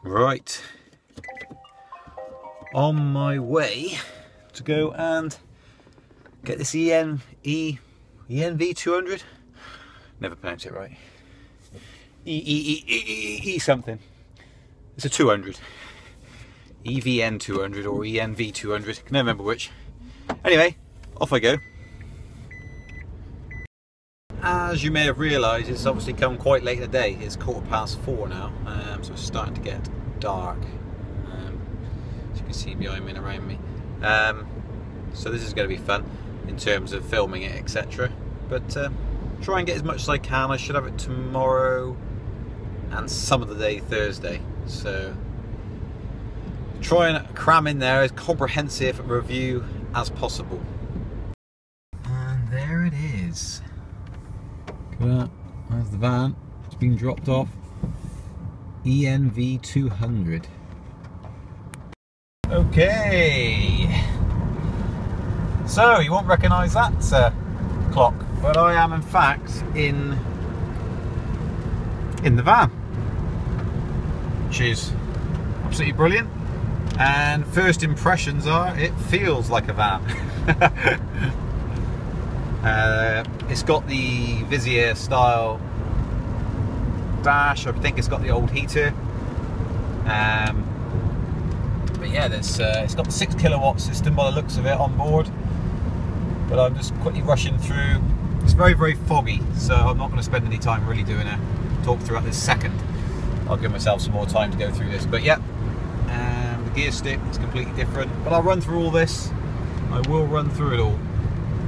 Right, on my way to go and get this ENV200. Never pronounce it right. E something. It's a 200. EVN200 or ENV200. Can never remember which. Anyway, off I go. As you may have realised, it's obviously come quite late in the day. It's 4:15 now, so it's starting to get dark. As you can see behind me and around me. So this is going to be fun in terms of filming it, etc. But try and get as much as I can. I should have it tomorrow and some of the day Thursday. So try and cram in there as comprehensive a review as possible. And there it is. Look at that. There's the van. It's been dropped off. ENV200. Okay. So you won't recognise that clock, but I am in fact in the van, which is absolutely brilliant. And first impressions are it feels like a van. It's got the Vizier style dash. I think it's got the old heater. But yeah, it's got the 6 kilowatt system by the looks of it on board. But I'm just quickly rushing through. It's very, very foggy, so I'm not going to spend any time really doing a talk through at this second. I'll give myself some more time to go through this. But yeah, the gear stick is completely different. But I'll run through all this. I will run through it all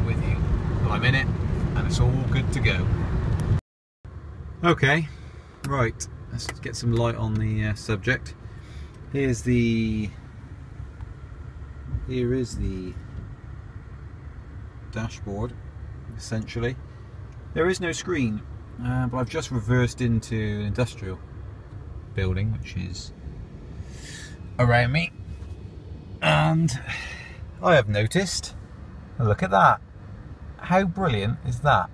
with you. But I'm in it, and it's all good to go. Okay, right. Let's get some light on the subject. Here is the dashboard, essentially. There is no screen, but I've just reversed into an industrial building, which is around me, and I have noticed, look at that, how brilliant is that?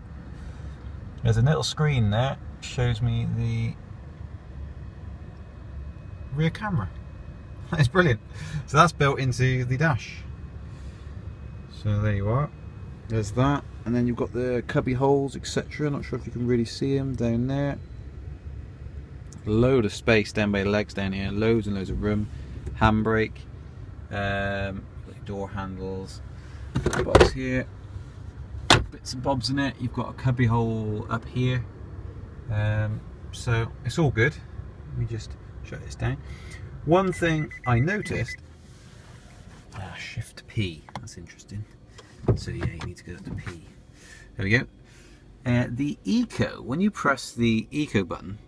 There's a little screen there, shows me the rear camera. That is brilliant. So that's built into the dash. So there you are. There's that, and then you've got the cubby holes, etc. Not sure if you can really see them down there. Load of space down by the legs down here. Loads and loads of room. Handbrake, door handles, box here, bits and bobs in it. You've got a cubby hole up here. So it's all good. Let me just shut this down. One thing I noticed, shift P, that's interesting. So yeah, you need to go to P. There we go. The Eco, when you press the Eco button,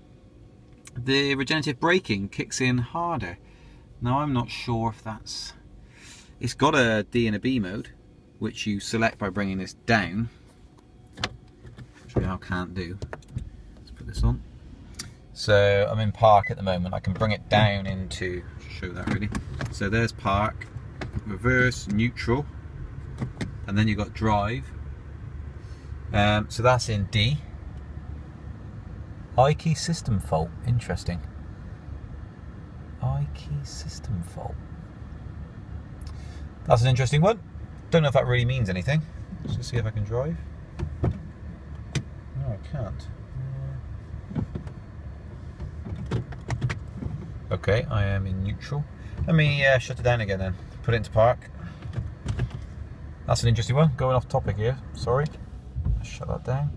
the regenerative braking kicks in harder. Now I'm not sure if that's... It's got a D and a B mode, which you select by bringing this down, which I can't do. Let's put this on. So I'm in park at the moment. I can bring it down into, show that really. So there's park, reverse, neutral, and then you've got drive. So that's in D. I-key system fault, interesting. I-key system fault. That's an interesting one. Don't know if that really means anything. Let's just see if I can drive. No, I can't. Okay, I am in neutral. Let me shut it down again then. Put it into park. That's an interesting one. Going off topic here, sorry. Let's shut that down.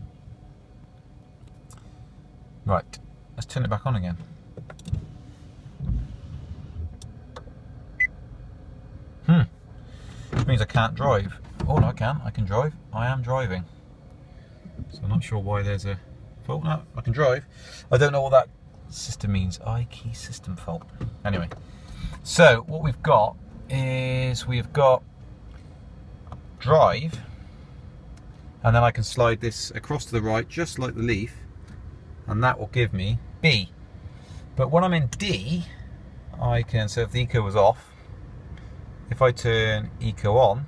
Right, let's turn it back on again. Which means I can't drive. Oh no, I can drive. I am driving. So I'm not sure why there's a fault. No, I can drive. I don't know what that system means. I-key system fault. Anyway, so what we've got is we've got drive, and then I can slide this across to the right just like the Leaf, and that will give me B. But when I'm in D, I can, so if the Eco was off, if I turn Eco on,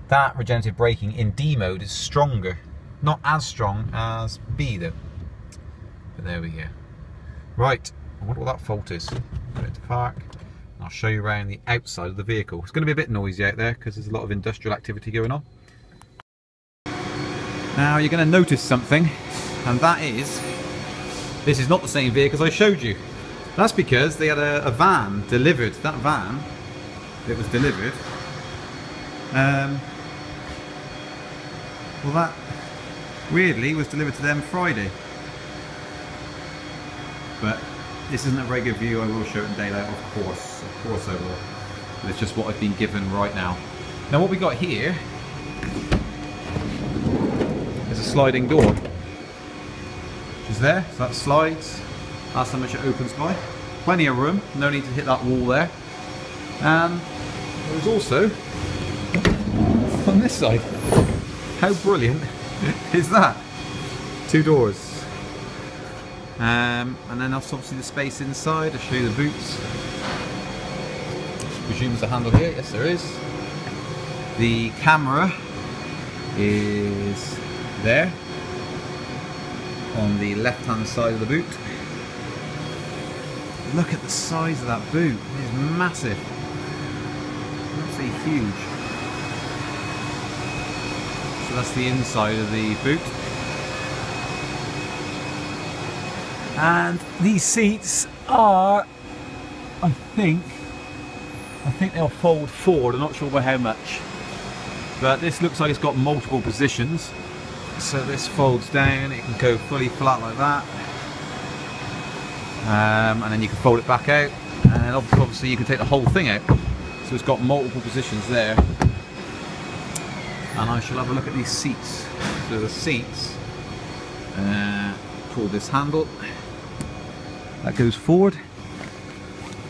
that regenerative braking in D mode is stronger. Not as strong as B though. But there we go. Right, I wonder what that fault is. Put it to park. And I'll show you around the outside of the vehicle. It's going to be a bit noisy out there because there's a lot of industrial activity going on. Now you're going to notice something, and that is, this is not the same vehicle as I showed you. That's because they had a van delivered. That van that was delivered, well, that weirdly was delivered to them Friday. But this isn't a very good view. I will show it in daylight, of course I will. But it's just what I've been given right now. Now what we got here is a sliding door, which is there, so that slides. That's how much it opens by. Plenty of room, no need to hit that wall there. And there's also on this side. How brilliant is that? Two doors. And then that's obviously the space inside. I'll show you the boots. I presume there's a handle here. Yes, there is. The camera is there on the left hand side of the boot. Look at the size of that boot. It is massive. Absolutely huge. So that's the inside of the boot. And these seats are, I think they'll fold forward. I'm not sure by how much. But this looks like it's got multiple positions. So this folds down, it can go fully flat like that. And then you can fold it back out. And obviously you can take the whole thing out. So it's got multiple positions there. And I shall have a look at these seats. So the seats, pull this handle, that goes forward.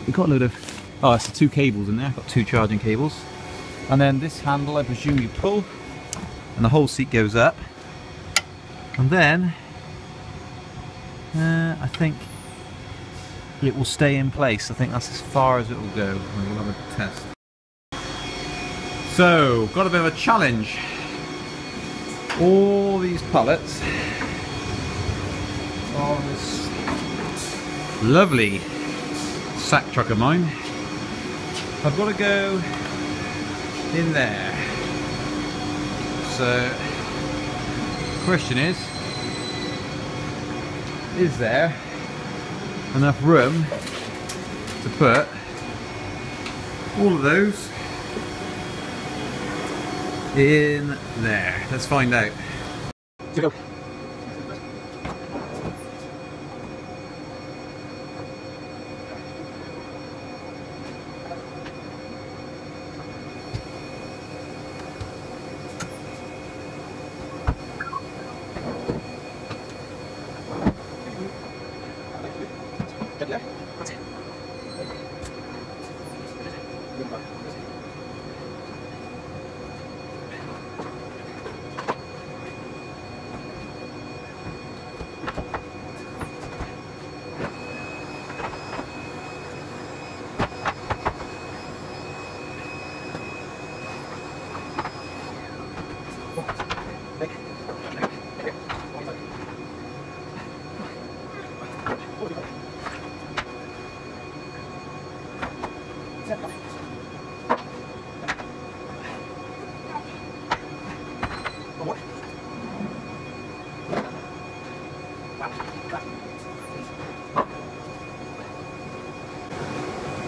We've got a load of, oh, it's the two cables in there, I've got two charging cables. And then this handle, I presume you pull, and the whole seat goes up. And then, I think it will stay in place. I think that's as far as it will go. And we'll have a test. So, got a bit of a challenge. All these pallets on this lovely sack truck of mine, I've got to go in there. So, the question is there enough room to put all of those in there? Let's find out. To go.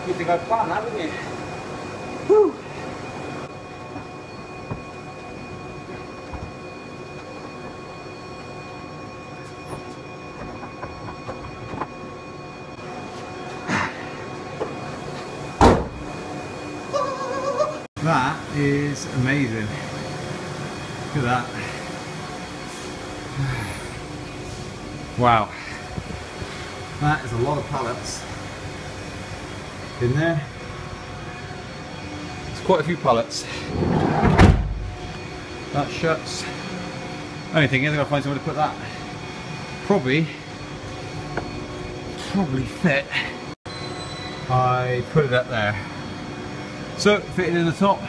You think I've planned that, wouldn't you? Whew. That is amazing. Look at that. Wow. That is a lot of pallets in there. It's quite a few pallets. That shuts. Only thing is, I've got to find somewhere to put that. Probably fit. I put it up there. So, fitted in the top.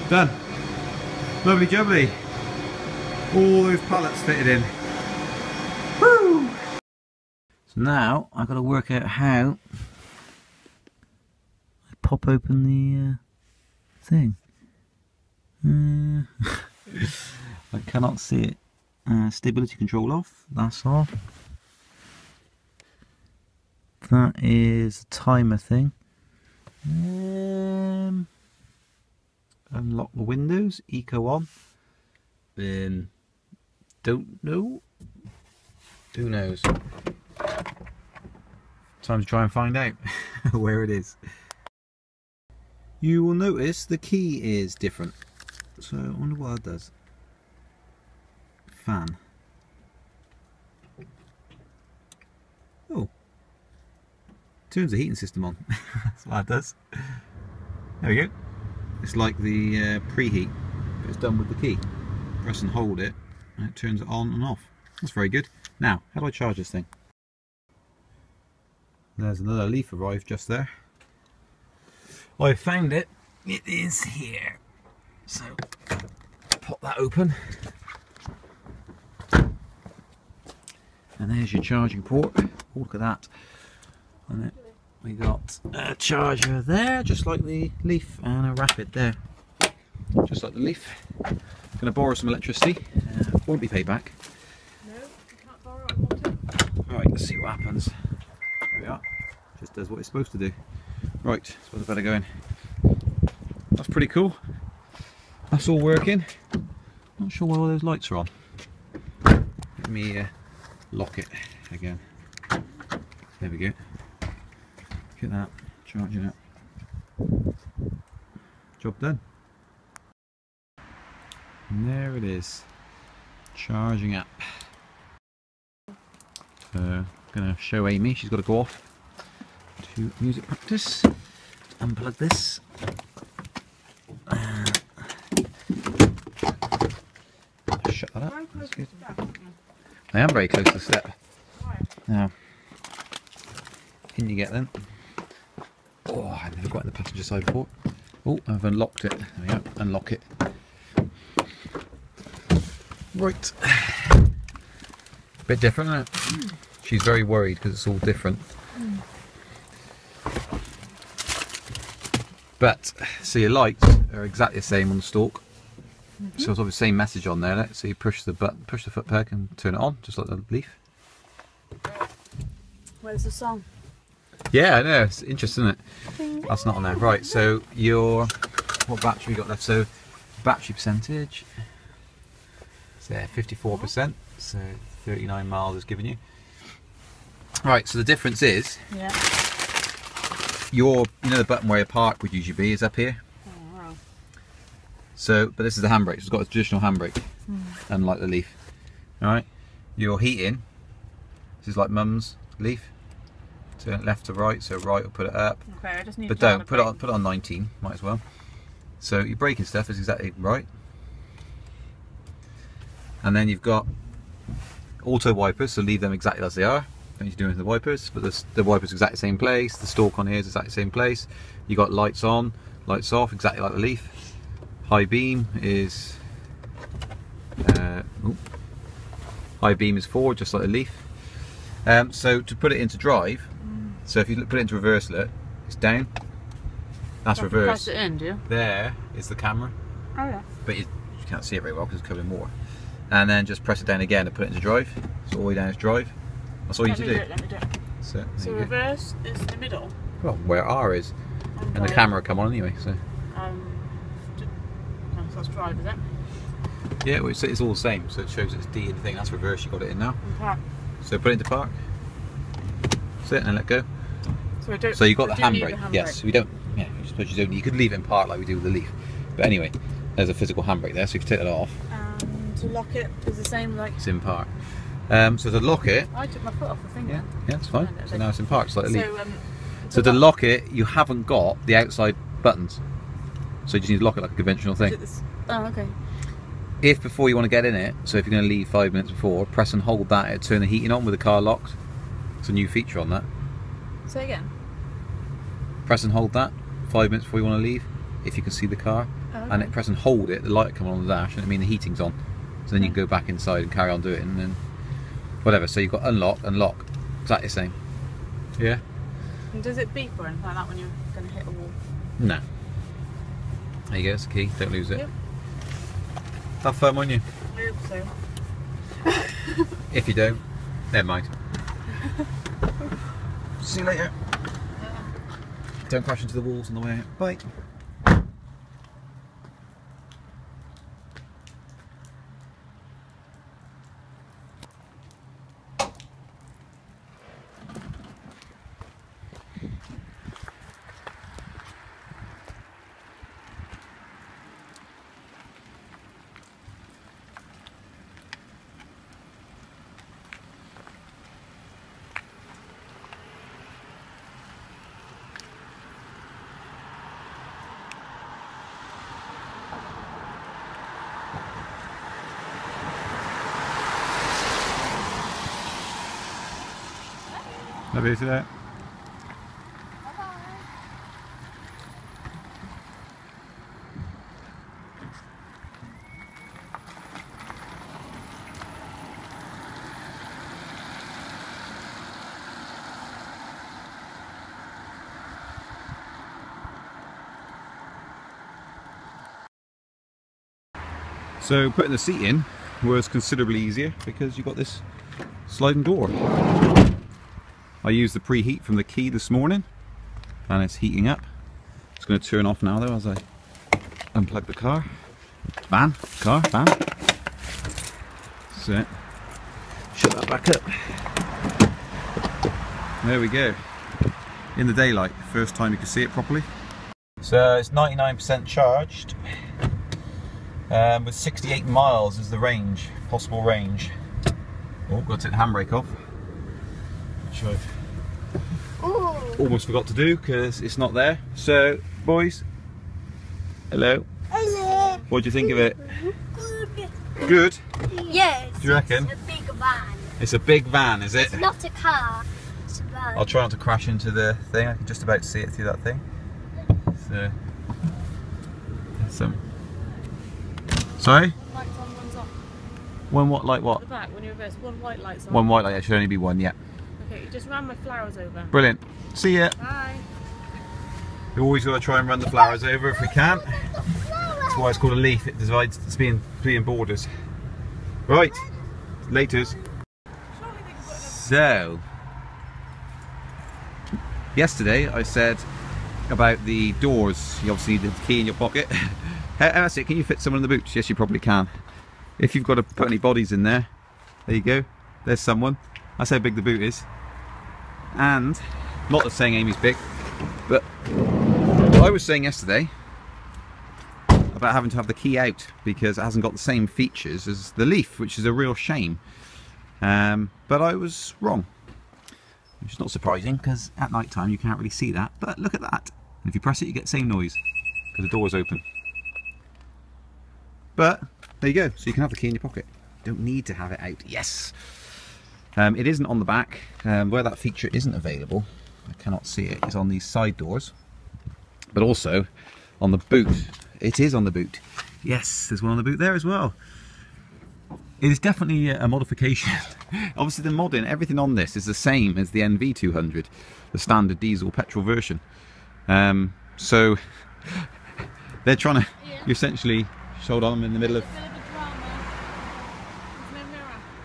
Done. Lovely jubbly. All those pallets fitted in. Woo! So now I've got to work out how I pop open the thing. I cannot see it. Stability control off, that's off. That is a timer thing. Unlock the windows, eco on. Then don't know. Who knows? Time to try and find out where it is. You will notice the key is different. So I wonder what that does. Fan. Oh. Turns the heating system on. That's what that does. There we go. It's like the preheat, but it's done with the key. Press and hold it, and it turns it on and off. That's very good. Now, how do I charge this thing? There's another leaf arrived just there. I found it. It is here. So, pop that open. And there's your charging port. Oh, look at that. And then we got a charger there, just like the Leaf, and a rapid there, just like the Leaf. Going to borrow some electricity. Won't be paid back. No, you can't borrow it. Right, let's see what happens. There we are. Just does what it's supposed to do. Right, so I better go in. That's pretty cool. That's all working. Not sure why all those lights are on. Let me lock it again. There we go. Look at that, charging up. Job done. And there it is, charging up. So I'm going to show Amy, she's got to go off to music practice. Unplug this. Shut that up. That's good. I am very close to the step. Now, in you get then. Oh, I've never got in the passenger side before. Oh, I've unlocked it. There we go. Unlock it. Right. Bit different, isn't it? She's very worried because it's all different. But, so your lights are exactly the same on the stalk. So it's obviously the same message on there. So you push the button, push the foot peg and turn it on, just like the Leaf. Where's the song? Yeah, I know, it's interesting, isn't it? That's not on there. Right, so your, what battery you got left? So battery percentage, so 54%, so 39 miles is giving you. Right, so the difference is, you know the button where your park would usually be is up here. Oh, wow. So, but this is the handbrake, so it's got a traditional handbrake, unlike the Leaf. Alright, your heating, this is like Mum's Leaf. Turn it left to right, so right will put it up. Okay, I just need but don't put it on 19, might as well. So your braking stuff is exactly right. And then you've got auto wipers, so leave them exactly as they are. Don't need to do anything to the wipers, but the wipers exactly the same place. The stalk on here is exactly the same place. You got lights on, lights off, exactly like the Leaf. High beam is high beam is forward, just like the Leaf. So to put it into drive, so if you put it into reverse, look, it's down. That's reverse. Press it in, do you? There is the camera. Oh yeah. But you can't see it very well because it's covered in water. And then just press it down again and put it into drive. So all the way down is drive. That's all you need to do. Let me do it. So reverse is the middle. Well, where R is, and the camera come on anyway. So. So that's drive, is it? Yeah, well, it's all the same. So it shows it's D and thing. That's reverse. You got it in now. Okay. So put it into park. Sit and let go. So you got the handbrake. Yes, we don't. Yeah, I suppose you don't. You could leave it in park like we do with the Leaf. But anyway, there's a physical handbrake there. So if you take it off. To lock it is the same like. It's in park. So to lock it. I took my foot off the thing. Yeah, it's fine. So now it's in park, it's like a Leaf. So to lock it, you haven't got the outside buttons. So you just need to lock it like a conventional thing. Oh, okay. If before you want to get in it, so if you're going to leave 5 minutes before, press and hold that, it'll turn the heating on with the car locked. It's a new feature on that. Say again. Press and hold that 5 minutes before you want to leave, if you can see the car. Oh, okay. And it press and hold it, the light come on the dash, and it means the heating's on. So then you can go back inside and carry on doing it, and then whatever. So you've got unlock, unlock. Exactly the same. Yeah? And does it beep or anything like that when you're going to hit a wall? No. There you go, it's the key, don't lose it. Yep. Have fun, won't you? I hope so. If you don't, never mind. See you later. Don't crash into the walls on the way out. Bye. Love you today. So putting the seat in was considerably easier because you've got this sliding door. I used the preheat from the key this morning and it's heating up. It's going to turn off now though as I unplug the car. Van. So, shut that back up. There we go. In the daylight, first time you can see it properly. So it's 99% charged. With 68 miles is the range, possible range. Oh, got to take the handbrake off. Which I've almost forgot to do because it's not there. So, boys, hello. Hello. What do you think of it? Good. Good? Yes. Do you reckon? It's a big van. It's a big van, is it? It's not a car. It's a van. I'll try not to crash into the thing. I can just about see it through that thing. So, some. Sorry? Lights on, one's off. One what? Like what? At the back, when you reverse, one white light's on. One white light. There should only be one. Yeah. Okay, you just ran my flowers over. Brilliant. See ya. Bye. We always got to try and run the flowers over if we can. That's why it's called a leaf. It divides between borders. Right. Laters. So, yesterday I said about the doors. You obviously need the key in your pocket. That's it. Can you fit someone in the boots? Yes, you probably can. If you've got to put any bodies in there, there you go. There's someone. That's how big the boot is. And, not that saying Amy's big, but I was saying yesterday about having to have the key out because it hasn't got the same features as the Leaf, which is a real shame. But I was wrong. Which is not surprising because at night time you can't really see that. But look at that. And if you press it, you get the same noise because the door is open. But there you go. So you can have the key in your pocket. Don't need to have it out. Yes. It isn't on the back. Where that feature isn't available, I cannot see it, is on these side doors. But also on the boot. It is on the boot. Yes, there's one on the boot there as well. It is definitely a modification. Obviously the modding, everything on this is the same as the ENV200, the standard diesel petrol version. So they're trying to essentially, hold on, I'm in the middle of...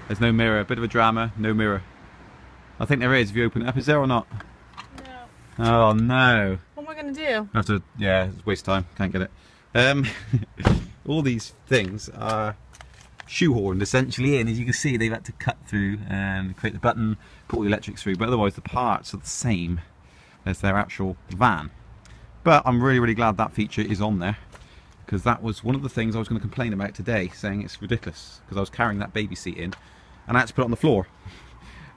There's no mirror, a bit of a drama, no mirror. I think there is if you open it up, is there or not? No. Oh no. What am I going to do? I have to, yeah, it's a waste of time, can't get it. All these things are shoehorned essentially in. As you can see, they've had to cut through and create the button, put all the electrics through, but otherwise the parts are the same as their actual van. But I'm really glad that feature is on there, because that was one of the things I was going to complain about today, saying it's ridiculous, because I was carrying that baby seat in and I had to put it on the floor,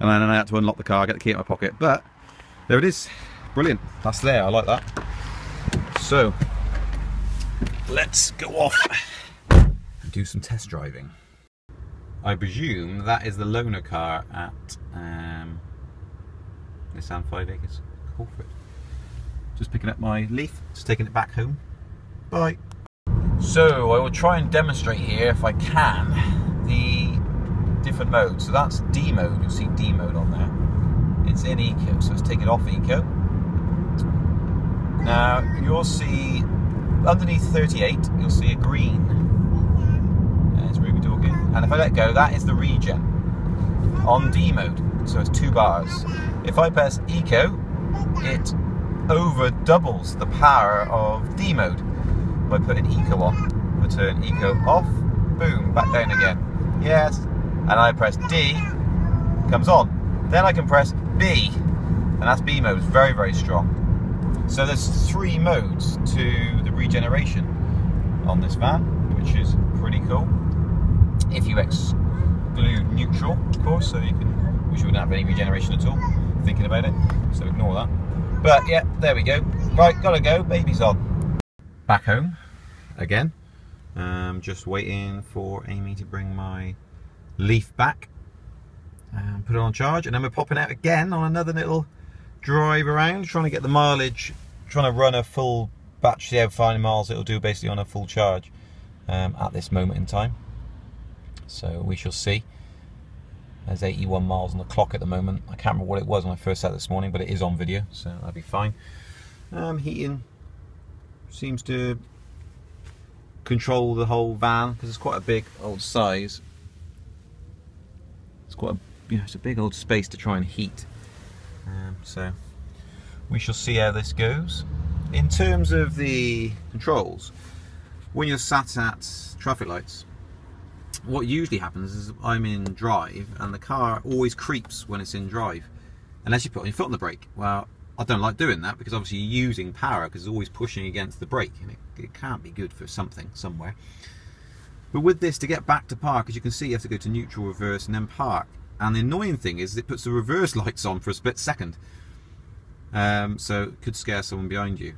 and then I had to unlock the car, get the key out of my pocket. But there it is. Brilliant. That's there. I like that. So let's go off and do some test driving. I presume that is the loaner car at Nissan 5 Acres, Corporate. Just picking up my Leaf, just taking it back home. Bye. So I will try and demonstrate here, if I can, the different modes. So that's D mode, you'll see D mode on there. it's in Eco, so let's take it off Eco. Now you'll see underneath 38, you'll see a green. There's Ruby talking. And if I let go, that is the regen on D mode. So it's 2 bars. If I press Eco, it over doubles the power of D mode by putting Eco on. I turn Eco off, boom, back down again. Yes. And I press D, comes on. Then I can press B, and that's B mode. It's very, very strong. So there's 3 modes to the regeneration on this van, which is pretty cool. If you exclude neutral, of course, so you can, which wouldn't have any regeneration at all, thinking about it, so ignore that. But yeah, there we go. Right, gotta go, baby's on. Back home, again. Just waiting for Amy to bring my Leaf back and put it on charge, and then we're popping out again on another little drive around, trying to get the mileage, trying to run a full battery, see how far miles it'll do basically on a full charge at this moment in time. So we shall see. There's 81 miles on the clock at the moment. I can't remember what it was when I first sat this morning, but it is on video, so that'll be fine. Heating seems to control the whole van because it's quite a big old size. It's quite a, it's a big old space to try and heat. So we shall see how this goes. In terms of the controls, when you're sat at traffic lights, what usually happens is I'm in drive and the car always creeps when it's in drive, unless you put your foot on the brake. Well, I don't like doing that because obviously you're using power because it's always pushing against the brake, and it can't be good for something somewhere. But with this, to get back to park, as you can see, you have to go to neutral, reverse, and then park. And the annoying thing is it puts the reverse lights on for a split second. So it could scare someone behind you.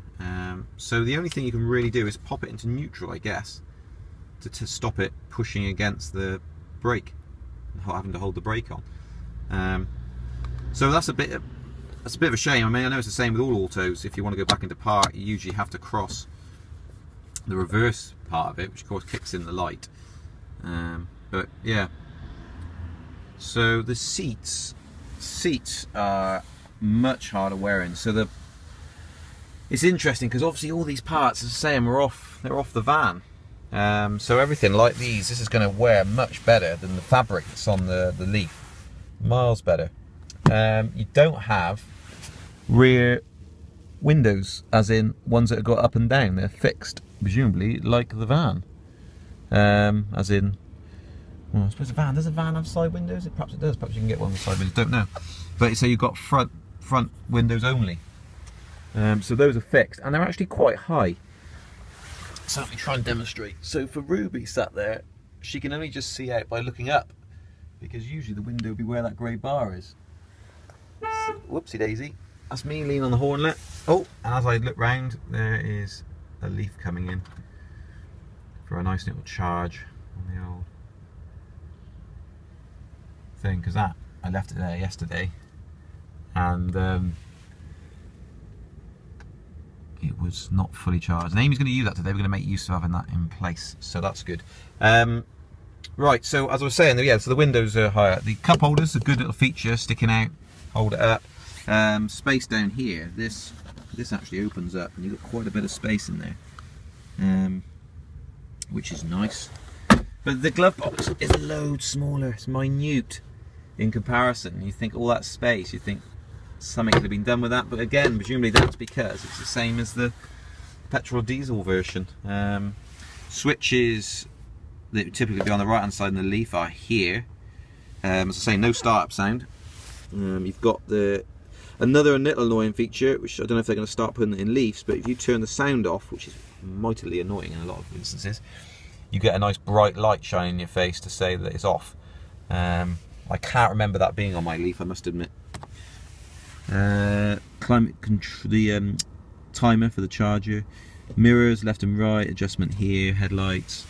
So the only thing you can really do is pop it into neutral, I guess, to stop it pushing against the brake, and having to hold the brake on. So that's a bit of a shame. I mean, I know it's the same with all autos. If you want to go back into park, you usually have to cross the reverse part of it, which of course kicks in the light. But yeah. So the seats are much harder wearing. So it's interesting because obviously all these parts, as I say, they're off the van. So everything like this is going to wear much better than the fabric that's on the Leaf. Miles better. You don't have rear windows, as in ones that have got up and down. They're fixed, presumably, like the van. As in, well, I suppose does a van have side windows? Perhaps it does. Perhaps you can get one with side windows. Don't know. But so you've got front windows only. So those are fixed, and they're actually quite high. So let me try and demonstrate. So for Ruby sat there, she can only just see out by looking up, because usually the window would be where that grey bar is. So, whoopsie daisy. That's me leaning on the hornlet. Oh, and as I look round, there is a Leaf coming in for a nice little charge on the old thing, because that I left it there yesterday, and it was not fully charged. And Amy's going to use that today. We're going to make use of having that in place, so that's good. Right, so as I was saying, yeah, so the windows are higher. The cup holders, a good little feature, sticking out, hold it up. Space down here, this actually opens up, and you've got quite a bit of space in there, which is nice. But the glove box is a load smaller. It's minute in comparison. You think all that space, you think something could have been done with that, but again, presumably that's because it's the same as the petrol diesel version. Switches that would typically be on the right hand side in the Leaf are here. As I say, no startup sound. You've got another little annoying feature, which I don't know if they're going to start putting it in Leafs, but if you turn the sound off, which is mightily annoying in a lot of instances, you get a nice bright light shining in your face to say that it's off. I can't remember that being on my Leaf, I must admit. Climate control, the timer for the charger, mirrors left and right, adjustment here, headlights.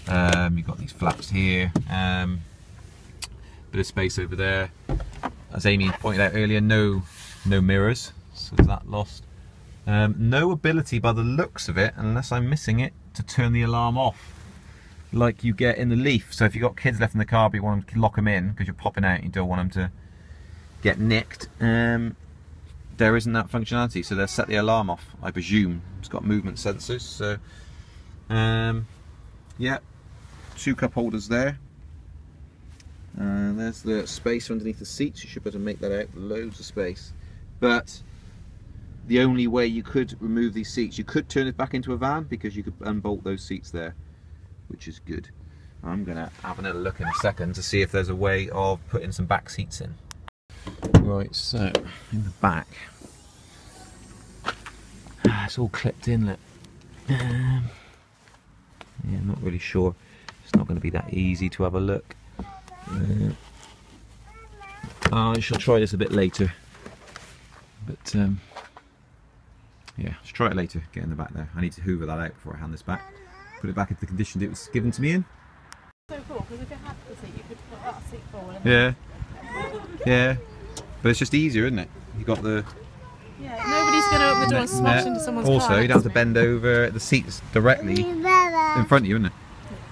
You've got these flaps here, bit of space over there. As Amy pointed out earlier, no mirrors, so is that lost? No ability by the looks of it, unless I'm missing it, to turn the alarm off like you get in the Leaf. So if you've got kids left in the car but you want them to lock them in because you're popping out and you don't want them to get nicked, there isn't that functionality, so they'll set the alarm off, I presume. It's got movement sensors, so yeah, 2 cup holders there. There's the space underneath the seats. You should be able to make that out, loads of space. But the only way you could remove these seats, you could turn it back into a van, because you could unbolt those seats there, which is good. I'm gonna have another look in a second to see if there's a way of putting some back seats in. Right, so in the back, it's all clipped in, look. Yeah, I'm not really sure. It's not going to be that easy to have a look. I shall try this a bit later. But yeah, let's try it later. Get in the back there. I need to hoover that out before I hand this back. Put it back into the condition it was given to me in. So cool, because if you had the seat, you could put that seat forward. Yeah. Yeah. But it's just easier, isn't it? You got the. Yeah, nobody's going to open the door and smash into someone's car. Also, you don't have to bend over. The seat's directly in front of you, isn't it?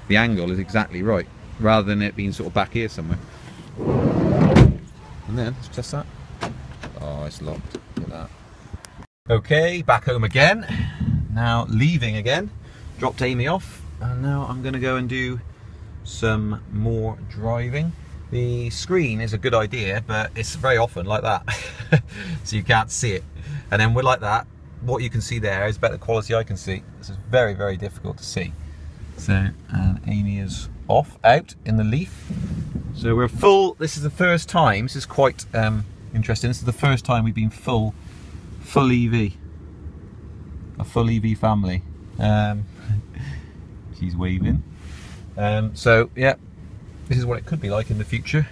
The angle is exactly right, rather than it being sort of back here somewhere. And then, let's test that. Oh, it's locked. Look at that. Okay, back home again. Now leaving again. Dropped Amy off, and now I'm going to go and do some more driving. The screen is a good idea, but it's very often like that, so you can't see it. And then we're like that, what you can see there is better quality I can see. This is very, very difficult to see. So, and Amy is off, out in the Leaf. So we're full, this is the first time, this is quite interesting, this is the first time we've been full EV. A full EV family. She's waving. So, yeah. This is what it could be like in the future,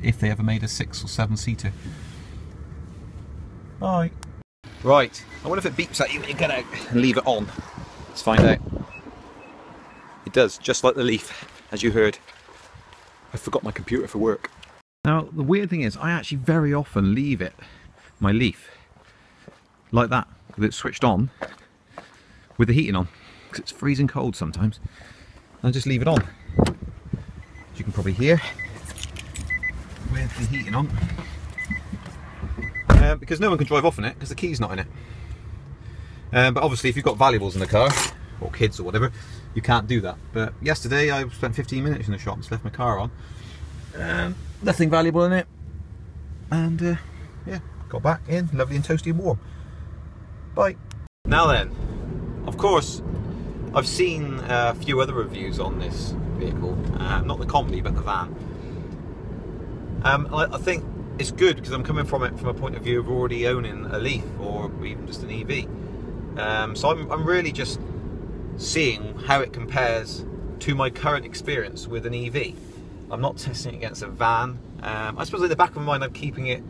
if they ever made a 6 or 7 seater. Bye. Right, I wonder if it beeps at you when you get out and leave it on. Let's find out. It does, just like the Leaf, as you heard. I forgot my computer for work. Now, the weird thing is, I actually very often leave it, my Leaf, like that, with it switched on, with the heating on, because it's freezing cold sometimes. And I just leave it on. You can probably hear with the heating on, because no one can drive off in it because the key's not in it. But obviously if you've got valuables in the car, or kids or whatever, you can't do that. But yesterday I spent 15 minutes in the shop and just left my car on, nothing valuable in it, and yeah, got back in, lovely and toasty and warm. Bye. Now then, of course I've seen a few other reviews on this vehicle, not the Combi but the van. I think it's good because I'm coming from it from a point of view of already owning a Leaf or even just an EV. So I'm really just seeing how it compares to my current experience with an EV. I'm not testing it against a van. I suppose in the back of my mind I'm keeping it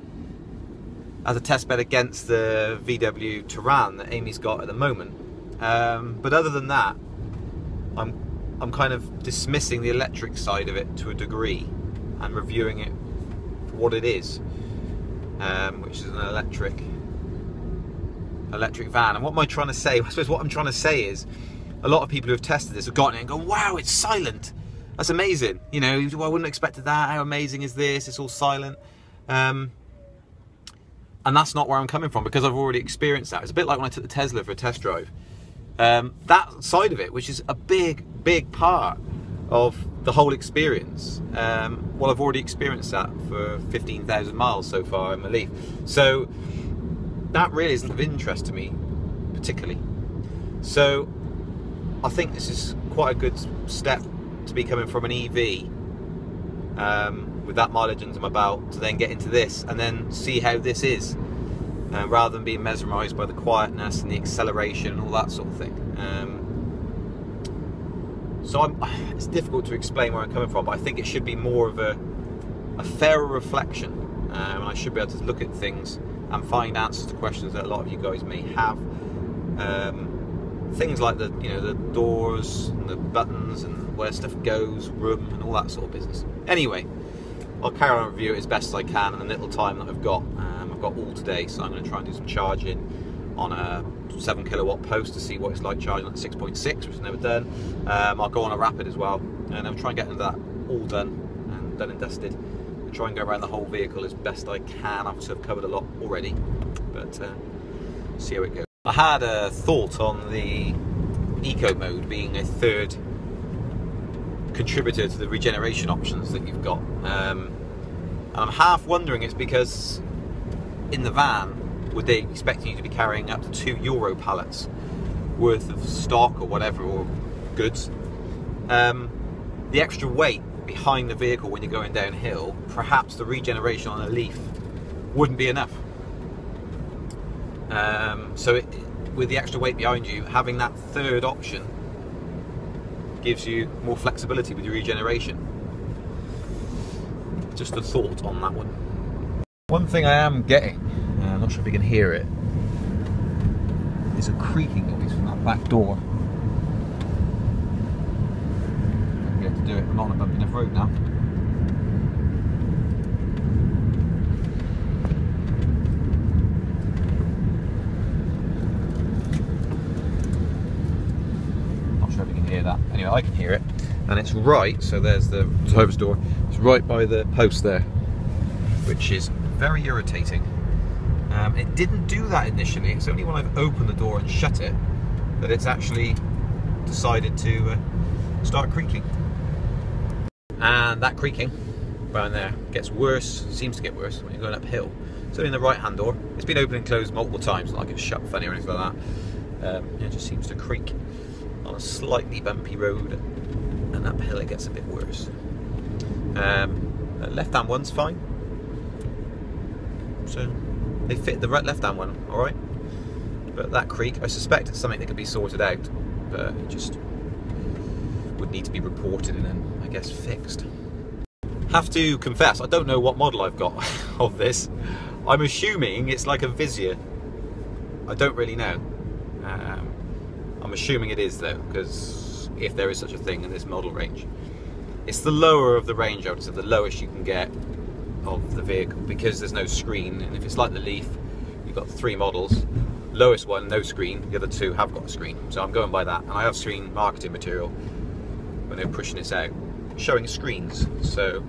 as a test bed against the VW Touran that Amy's got at the moment. But other than that, I'm kind of dismissing the electric side of it to a degree and reviewing it for what it is, which is an electric van. And what am I trying to say? I suppose what I'm trying to say is a lot of people who have tested this have gotten it and gone, wow, it's silent. That's amazing. You know, I wouldn't have expected that. How amazing is this? It's all silent. And that's not where I'm coming from, because I've already experienced that. It's a bit like when I took the Tesla for a test drive. That side of it, which is a big part of the whole experience, well, I've already experienced that for 15,000 miles so far in my Leaf. So that really isn't of interest to me particularly. So I think this is quite a good step to be coming from an EV with that mileage under my belt to then get into this and then see how this is, rather than being mesmerised by the quietness and the acceleration and all that sort of thing. So it's difficult to explain where I'm coming from, but I think it should be more of a fairer reflection, and I should be able to look at things and find answers to questions that a lot of you guys may have. Things like the doors and the buttons and where stuff goes, room and all that sort of business. Anyway, I'll carry on review it as best as I can in the little time that I've got. I've got all today, so I'm going to try and do some charging on a 7 kilowatt post to see what it's like charging at 6.6, which I've never done. I'll go on a rapid as well, and I'll try and get into that all done and dusted. try and go around the whole vehicle as best I can. I've sort of covered a lot already, but see how it goes. I had a thought on the eco mode being a third contributor to the regeneration options that you've got. And I'm half wondering it's because in the van, would they expect you to be carrying up to 2 Euro pallets worth of stock or whatever, or goods? The extra weight behind the vehicle when you're going downhill, perhaps the regeneration on a Leaf wouldn't be enough. With the extra weight behind you, having that third option gives you more flexibility with your regeneration. Just a thought on that one. One thing I am getting, I'm not sure if you can hear it, is a creaking noise from that back door. I'll be able to do it. I'm not on a bumpy enough road now. Not sure if you can hear that. Anyway, I can hear it, and it's right. So there's the driver's door. It's right by the post there, which is very irritating. It didn't do that initially. It's only when I've opened the door and shut it that it's actually decided to start creaking. And that creaking down there gets worse, seems to get worse when you're going uphill. So in the right hand door, it's been opened and closed multiple times, not like it's shut funny or anything like that. It just seems to creak on a slightly bumpy road, and uphill it gets a bit worse. Left hand one's fine. So they fit the left hand one all right, but that creak, I suspect it's something that could be sorted out, but it just would need to be reported and then I guess fixed. Have to confess, I don't know what model I've got of this. I'm assuming it's like a Vizier. I don't really know. I'm assuming it is though, because if there is such a thing in this model range, it's the lower of the range, I would say, the lowest you can get of the vehicle, because there's no screen. And if it's like the Leaf, you've got 3 models, lowest one no screen, the other 2 have got a screen, so I'm going by that. And I have seen marketing material when they're pushing this out showing screens, so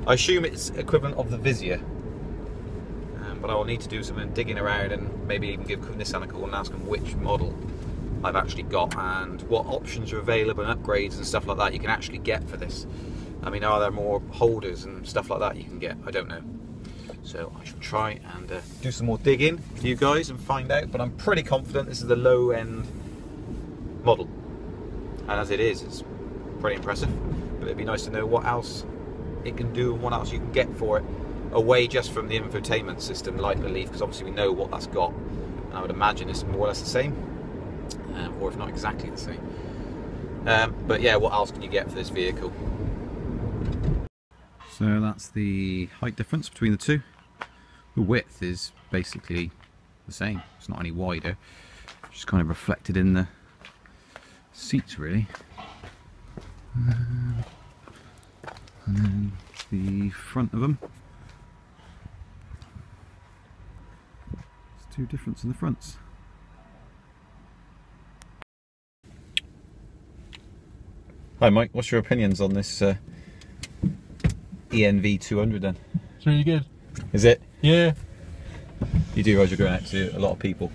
I assume it's equivalent of the Vizier. But I will need to do some digging around and maybe even give Nissan a call and ask them which model I've actually got and what options are available and upgrades and stuff like that you can actually get for this. I mean, are there more holders and stuff like that you can get? I don't know. So I shall try and do some more digging for you guys and find out, but I'm pretty confident this is the low end model. And as it is, it's pretty impressive. But it'd be nice to know what else it can do and what else you can get for it, away just from the infotainment system like the Leaf, because obviously we know what that's got. And I would imagine it's more or less the same, or if not exactly the same. But yeah, what else can you get for this vehicle? So that's the height difference between the two. The width is basically the same, it's not any wider, just kind of reflected in the seats really. And then the front of them, there's 2 differences in the fronts. Hi Mike, what's your opinions on this ENV200 then? It's really good. Is it? Yeah. You do realise you're going out to a lot of people?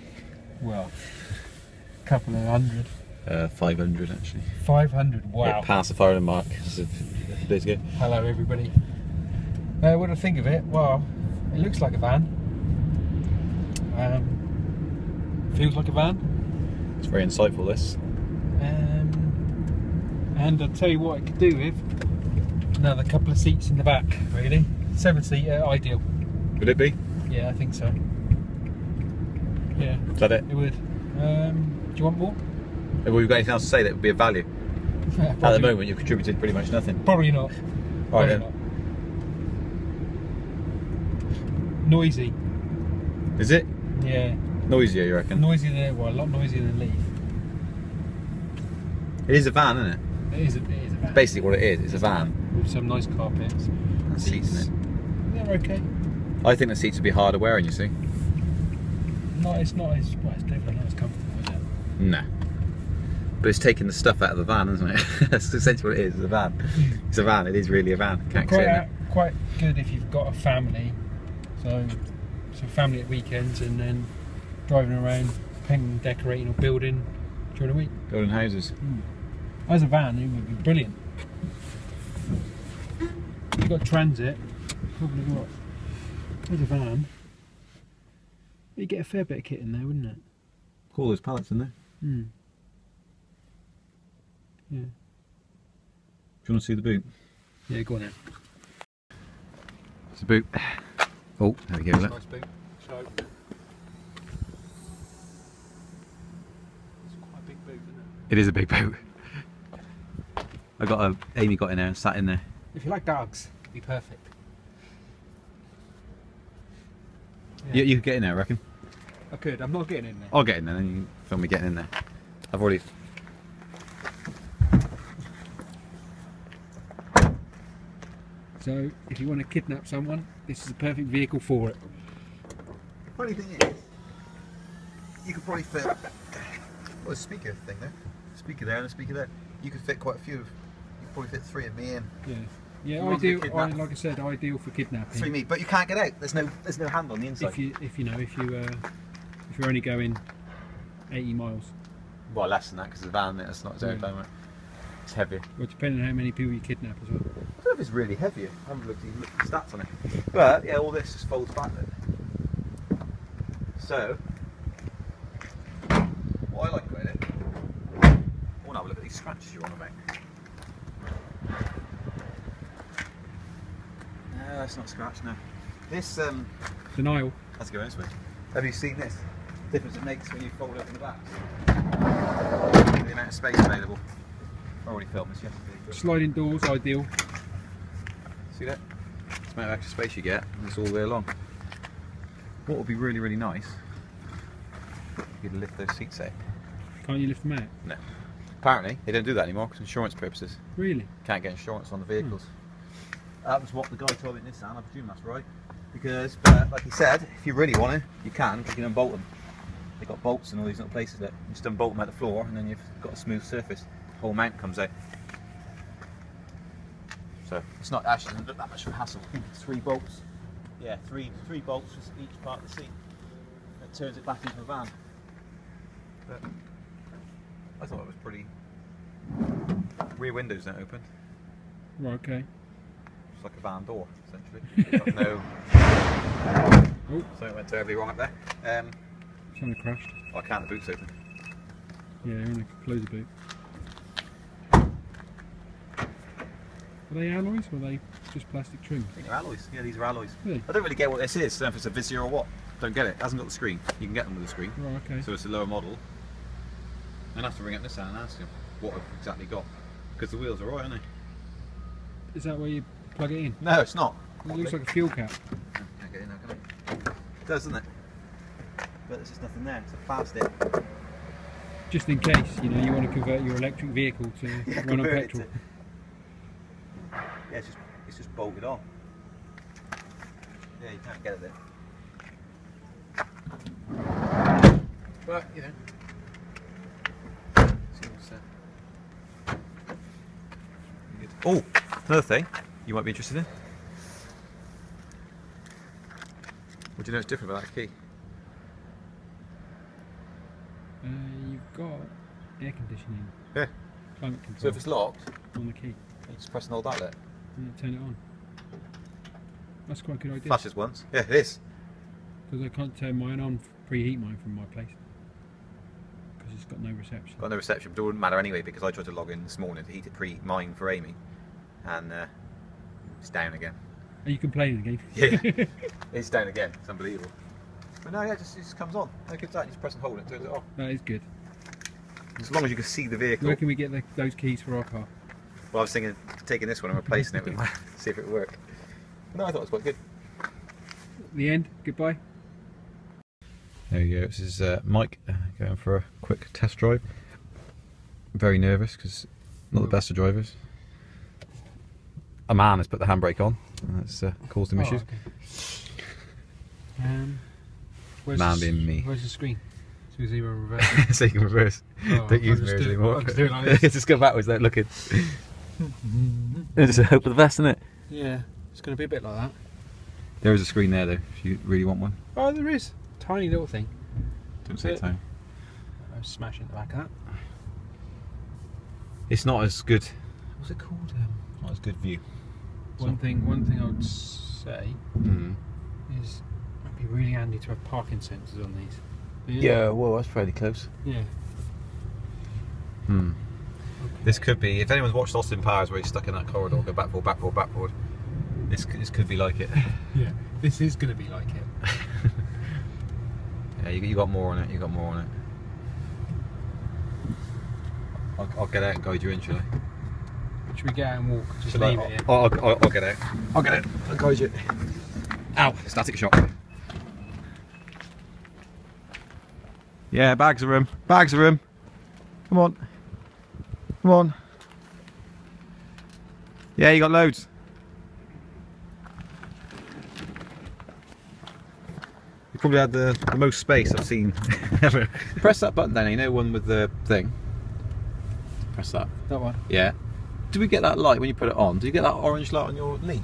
Well, a couple of hundred. 500 actually. 500, wow. It passed the firing mark a few days ago. Hello everybody. What do I think of it? Well, it looks like a van. Feels like a van. It's very insightful this. And I'll tell you what it could do with another couple of seats in the back, really. 7-seater, ideal. Would it be? Yeah, I think so. Yeah. Is that it? It would. Do you want more? Have we got anything else to say that would be of value? At the moment you've contributed pretty much nothing. Probably not. Alright then. Not. Noisy. Is it? Yeah. Noisier you reckon? Noisier than, well, a lot noisier than Leaf. It is a van, isn't it? It is a van. Basically what it is, it's a van. With some nice carpets. And seats in it. They're okay. I think the seats would be harder wearing, you see. No, it's not as, well, it's definitely not as comfortable, is it? No. But it's taking the stuff out of the van, isn't it? That's essentially what it is, it's a van. It's a van, it is really a van. Can't say it. quite good if you've got a family. So family at weekends and then driving around, painting, decorating or building during the week. Building houses. As a van, it would be brilliant. You've got transit, probably got, as a van, you get a fair bit of kit in there, wouldn't it? All those pallets in there. Yeah. Do you want to see the boot? Yeah, go on then. It's the boot. Oh, there we go. Look. Nice boot. So, it's quite a big boot, isn't it? It is a big boot. Amy got in there and sat in there. If you like dogs, it'd be perfect. Yeah. You could get in there, I reckon. I could. I'm not getting in there. I'll get in there, then you can film me getting in there. I've already. So, if you want to kidnap someone, this is the perfect vehicle for it. Funny thing is, you could probably fit. Well, a speaker thing there. Speaker there and a speaker there. You could fit quite a few. You could probably fit 3 of me in. Yeah. Yeah, You want to ideal. kidnap? Like I said, ideal for kidnapping. 3 me, but you can't get out. There's no hand on the inside. If you're only going 80 miles. Well, less than that because the van it's not zero time. It's heavier. Well, depending on how many people you kidnap as well. I don't know if it's really heavy. I haven't looked at the stats on it. But yeah, all this just folds back then. So, what I like about it, I want to have a look at these scratches you're on about. No, that's not scratch, no. This, Denial. let's go this way. Have you seen this? The difference it makes when you fold it in the back? The amount of space available. I already filmed this yesterday. Sliding doors, ideal. See that? It's the amount of extra space you get, and it's all the way along. What would be really, really nice, you could lift those seats out. Can't you lift them out? No. Apparently, they don't do that anymore because insurance purposes. Really? Can't get insurance on the vehicles. That was what the guy told me at Nissan, I presume that's right. Because, like he said, if you really want to, you can unbolt them. They've got bolts in all these little places that you just unbolt them at the floor and then you've got a smooth surface. The whole mount comes out. So it's not actually doesn't look that much of a hassle. I think it's 3 bolts. Yeah, three bolts just each part of the seat. That turns it back into a van. But I thought it was pretty. Rear windows don't open. Right, okay. It's like a van door, essentially. It's got no. Oh, Something went terribly wrong up there. something crashed. Oh, I can't. The boot's open. Yeah, you want to close the boot. Are they alloys or are they just plastic trim? I think they're alloys. Yeah, these are alloys. Really? I don't really get what this is. I don't know if it's a Vizier or what. Don't get it. It hasn't got the screen. You can get them with a screen. Right, okay. So it's a lower model. I'd have to ring up Nissan and ask them what I've exactly got. Because the wheels are right, aren't they? Is that where you plug it in? No, it's not. It looks like a fuel cap. Can't get in now, can I? It does, doesn't it? But there's just nothing there. It's a plastic. Just in case, you know, you want to convert your electric vehicle to run on petrol. Yeah, it's just bolted on. Yeah, you can't get it there. But, you know. See what's good. Oh, another thing you might be interested in. What do you know is different about that key? You've got air conditioning. Yeah. Climate control. So if it's locked, on the key, you just press and hold that there. and turn it on. That's quite a good idea. Flashes once. Yeah, it is. Because I can't turn mine on, preheat mine from my place. Because it's got no reception. Got no reception, but it wouldn't matter anyway because I tried to log in this morning to heat it mine for Amy, and it's down again. Are you complaining again? Yeah, it's down again. It's unbelievable. But no, yeah, it just comes on. No good that. You just press and hold it, turns it off. That is good. As long as you can see the vehicle. Where can we get those keys for our car? Well, I was thinking of taking this one and replacing it with mine, see if it would work. But no, I thought it was quite good. The end. Goodbye. There you go. This is Mike going for a quick test drive. Very nervous because not the best of drivers. A man has put the handbrake on, and that's caused him issues. Okay. Man being me. Where's the screen? So you reverse. So you can reverse. Oh, Don't use I'll just mirrors do it- anymore. I'll just do it like this. Just go backwards, don't look it. It's a hope for the best, isn't it? Yeah. It's going to be a bit like that. There is a screen there though, if you really want one. Oh, there is. Tiny little thing. Don't say tiny. I'm smashing the back of that. It's not as good. What's it called? Not as good view. One thing I would say is it'd be really handy to have parking sensors on these. Yeah, well, that's fairly close. Yeah. Okay. This could be, if anyone's watched Austin Powers where he's stuck in that corridor, go back forward, back forward, back forward. This could be like it. Yeah, this is going to be like it. Yeah, you got more on it. You got more on it. I'll get out and guide you in, shall I? Should we get out and walk? Just leave it here. I'll get out. I'll get out. I'll guide you. Ow! Static shock. Yeah, bags of room. Bags of room. Come on. Come on. Yeah, you got loads. You probably had the most space I've seen ever. Press that button then, you know, one with the thing. Press that. That one? Yeah. Do we get that light when you put it on? Do you get that orange light on your leaf?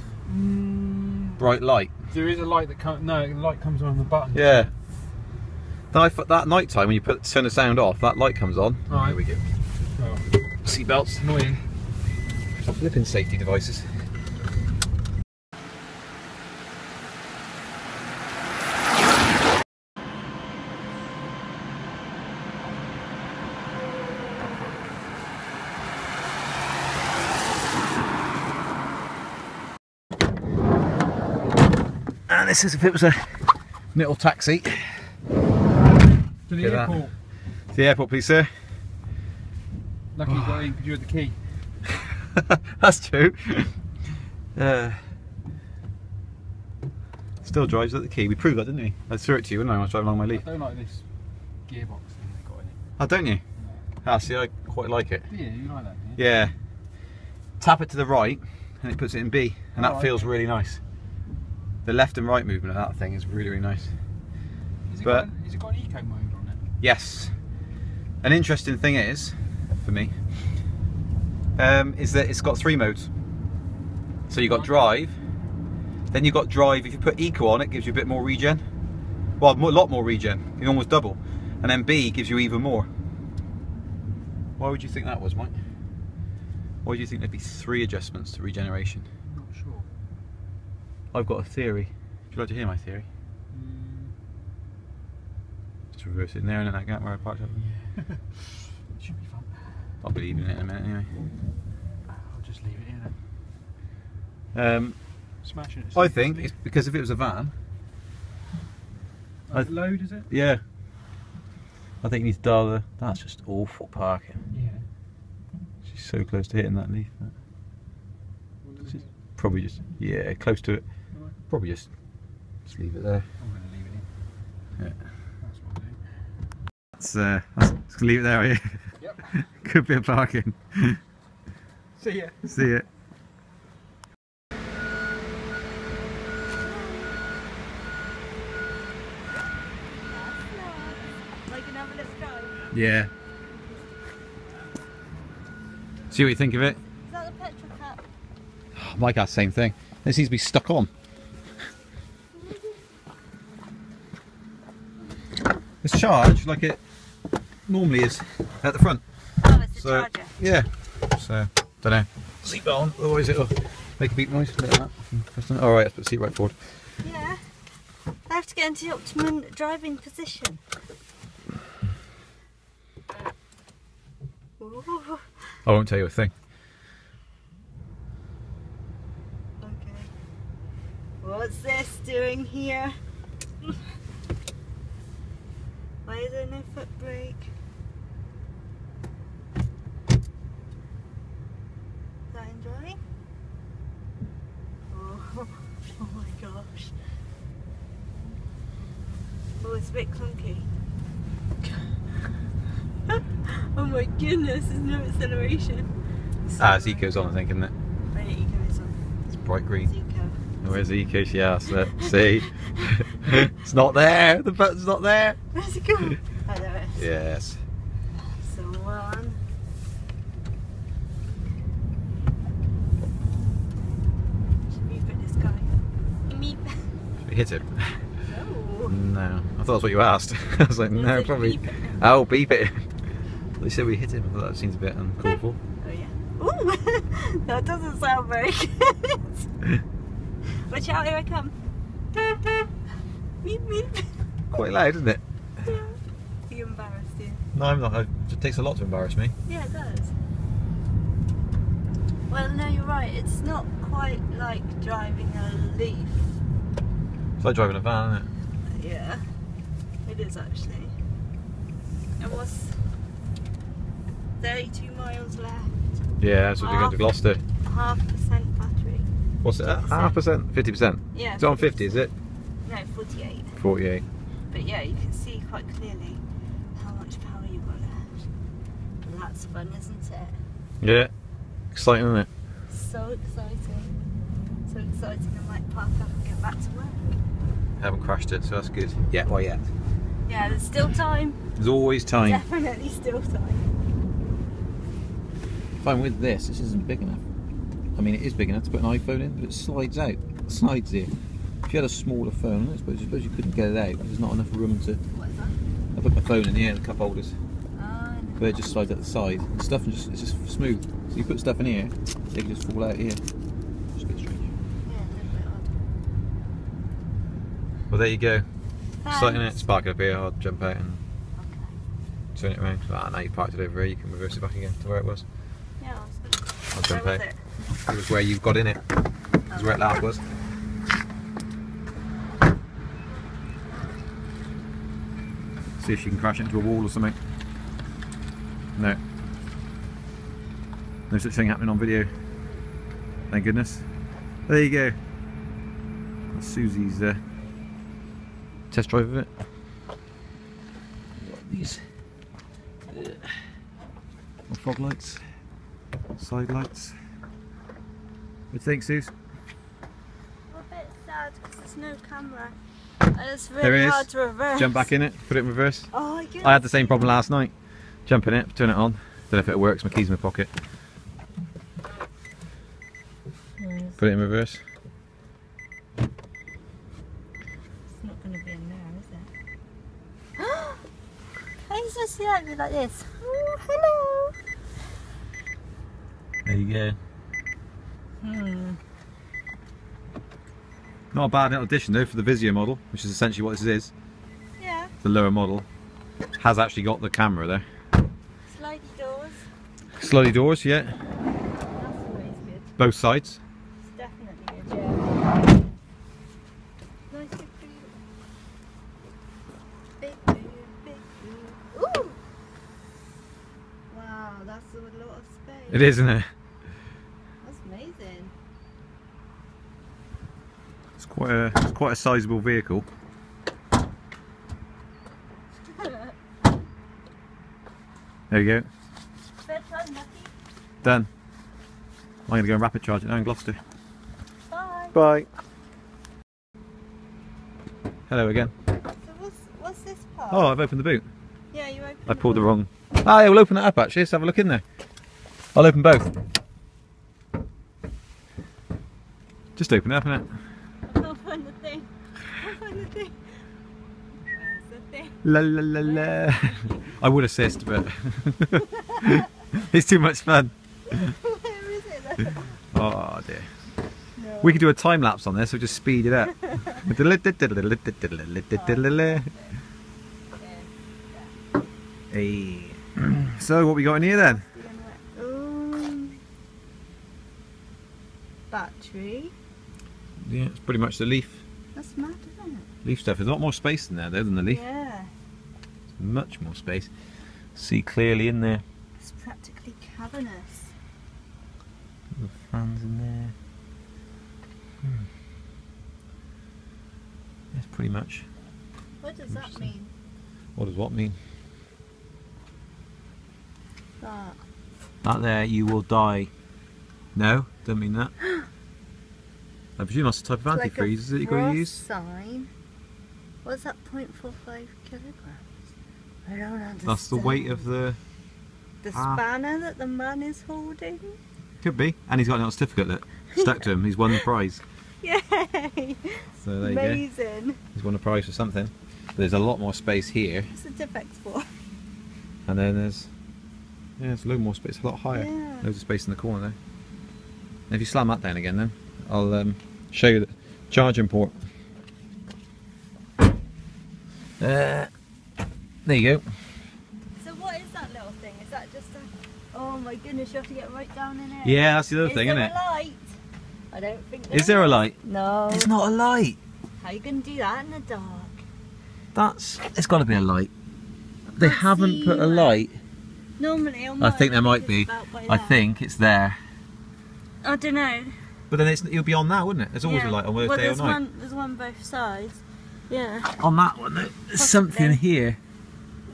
Bright light. There is a light that comes. No, the light comes on the button. Yeah. That night time when you turn the sound off, that light comes on. All right. There we go. Oh. Seatbelts. Annoying. Flipping safety devices. And this is if it was a little taxi. To the Look at airport. that. To the airport, please, sir. Lucky you got in because you had the key. That's true. Still drives at the key. We proved that, didn't we? I threw it to you, didn't I? I was driving along my I leaf. don't like this gearbox thing they got in it. Oh, don't you? Ah, see, I quite like it. Yeah, you like that, Yeah. Tap it to the right, and it puts it in B, and that Oh, feels okay. really nice. The left and right movement of that thing is really, really nice. Has it But- got an eco mode on it? Yes. An interesting thing is, for me, is that it's got 3 modes. So you've got drive, then you've got drive. If you put eco on, it gives you a bit more regen. Well, a lot more regen. You can almost double. And then B gives you even more. Why would you think that was, Mike? Why do you think there'd be 3 adjustments to regeneration? I'm not sure. I've got a theory. Would you like to hear my theory? Just reverse it in there and in that gap where I parked up. Yeah. Should be fun. I'll believe in it in a minute anyway. I'll just leave it here then. Smashing it. I think it's because if it was a van, load, is it? yeah. I think you need to dial the. That's just awful parking. Yeah. She's so close to hitting that leaf. Probably just, yeah, close to it. Right. Probably just leave it there. I'm going to leave it in. Yeah. That's what I'll do. That's just leave it there, are you? Yep. Good bit of parking. See ya. See it. Like another little drive. Yeah. See what you think of it? Is that the petrol cap? Mike has the same thing. It seems to be stuck on. It's charged like it normally is at the front. Oh, it's a So charger. yeah. So don't know. Seatbelt on, otherwise it'll make a beep noise. Like that. All right, let's put the seat right forward. Yeah. I have to get into the optimum driving position. Ooh. I won't tell you a thing. Okay. What's this doing here? Why is there no foot brake? Is that enjoying? Oh, oh my gosh. Oh, it's a bit clunky. Oh my goodness, there's no acceleration. It's Eco's on, I think, isn't it? Right, Eco is on. It's bright It's green. Eco. Where's the Eco? Yeah, that's it. See? It's not there. The button's not there. Where's it going? Oh, there it is. Yes. So one. Should we put this hit him? No. No. I thought that's what you asked. I was like, no, probably. Beep it. Oh, beep it. They said we hit him. I thought that seems a bit uncalled for. Oh yeah. Ooh, that doesn't sound very good. Watch out, here I come. Meep meep. Quite loud, isn't it? Yeah. Are you embarrassed, yeah? No, I'm not. It takes a lot to embarrass me. Yeah, it does. Well, no, you're right. It's not quite like driving a Leaf. It's like driving a van, isn't it? Yeah, it is actually. It was 32 miles left. Yeah, that's what you're going to Gloucester. 0.5% battery. What's it at? 50%. 0.5%? 50%? Yeah. It's on 50, is it? No, 48. 48. But yeah, you can see quite clearly how much power you've got left. And that's fun, isn't it? Yeah. Exciting, isn't it? So exciting. So exciting, I might park up and get back to work. Haven't crashed it, so that's good. Yeah, well, yet. Yeah, there's still time. There's always time. Definitely still time. Fine with this isn't big enough. I mean, it is big enough to put an iPhone in, but it slides out. It slides here. If you had a smaller phone, I suppose you couldn't get it out. There's not enough room to. What is that? I put my phone in here, the cup holders, Oh, but it just slides out the side. And stuff it's just smooth. So you put stuff in here, they can just fall out here. Just a bit strange. yeah, a little bit odd. Well, there you go. Exciting, Thanks. it. Spark it up here. I'll jump out and Okay. turn it around. Ah, now you parked it over here. You can reverse it back again to where it was. Yeah, I was gonna... I'll jump Where out. was it? It was where you got in it. It was where it last was. See if she can crash into a wall or something. No. No such thing happening on video. Thank goodness. There you go. That's Susie's test drive of it. Got these fog lights, side lights. What do you think, Sus? I'm a bit sad because there's no camera. And it's There really it is. hard to reverse. Jump back in it, put it in reverse. Oh my goodness. I had the same problem last night. Jump in it, turn it on. Don't know if it works, my key's in my pocket. Put it in reverse. It's not going to be in there, is it? How you supposed to like me like this? Oh, hello. There you go. Hmm. Not a bad little addition though for the Vizio model, which is essentially what this is. Yeah. The lower model has actually got the camera there. Slidey doors. Slidey doors, yeah. That's always good. Both sides. It's definitely good, yeah. Nice big boot. Big boot, big boot. Ooh! Wow, that's a lot of space. It is, isn't it? That's amazing. It's quite a sizable vehicle. There you go. Bedtime, Lucky. Done. I'm going to go and rapid charge it now in Gloucester. Bye. Bye. Hello again. So what's this part? Oh, I've opened the boot. Yeah, you opened I pulled the wrong. Ah, yeah, we'll open that up actually. Let's have a look in there. I'll open both. Just open it up, innit? I can't find the thing. I can't find the thing. Where's the thing? La la la la. I would assist, but it's too much fun. Where is it though? Oh dear. No. We could do a time lapse on this, so just speed it up. Hey. So what we got in here then? Battery. Yeah, it's pretty much the Leaf. That's mad, isn't it? Leaf stuff. There's a lot more space in there though than the Leaf. Yeah. Much more space. See clearly in there. It's practically cavernous. The fans in there. It's pretty much. What does that mean? What does what mean? That. That there, you will die. No, don't mean that. I presume that's the type of antifreeze that you've got to use. Sign. What's that? 0.45 kilograms. I don't understand. That's the weight of the. the spanner that the man is holding. Could be. And he's got a little certificate that stuck to him. He's won the prize. Yay! So there you go. Amazing. He's won a prize for something. There's a lot more space here, What's the diff for? and then there's a little more space, a lot higher. Yeah. Loads of space in the corner there. And if you slam that down again, then I'll show you the charging port. There you go. So what is that little thing? Is that just a... Oh my goodness, you have to get right down in it. Yeah, that's the other thing, isn't it? Is there a light? I don't think Is there a light? No. It's not a light. How are you going to do that in the dark? It's got to be a light. They haven't put a light. Normally on I think there might it's be. about by I there. think it's there. I don't know. But then it'll be on now, wouldn't it? There's always a light on whether it's day or night. There's one both sides. Yeah. On that one, there's Possibly. something here.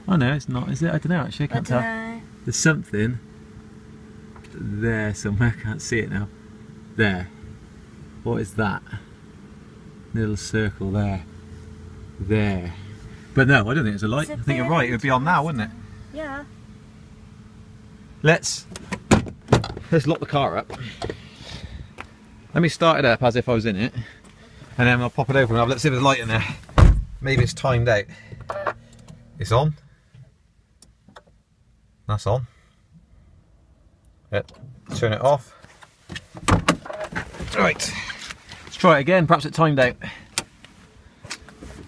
Oh no, it's not, is it? I don't know actually, I can't tell. know. There's something there somewhere, I can't see it now. There. What is that? Little circle there. There. But no, I don't think it's a light. I think you're right, it would be on now, wouldn't it? Yeah. Let's lock the car up. Let me start it up as if I was in it, and then I'll pop it open. Let's see if there's light in there. Maybe it's timed out. It's on. That's on. Turn it off. Right. Let's try it again. Perhaps it timed out.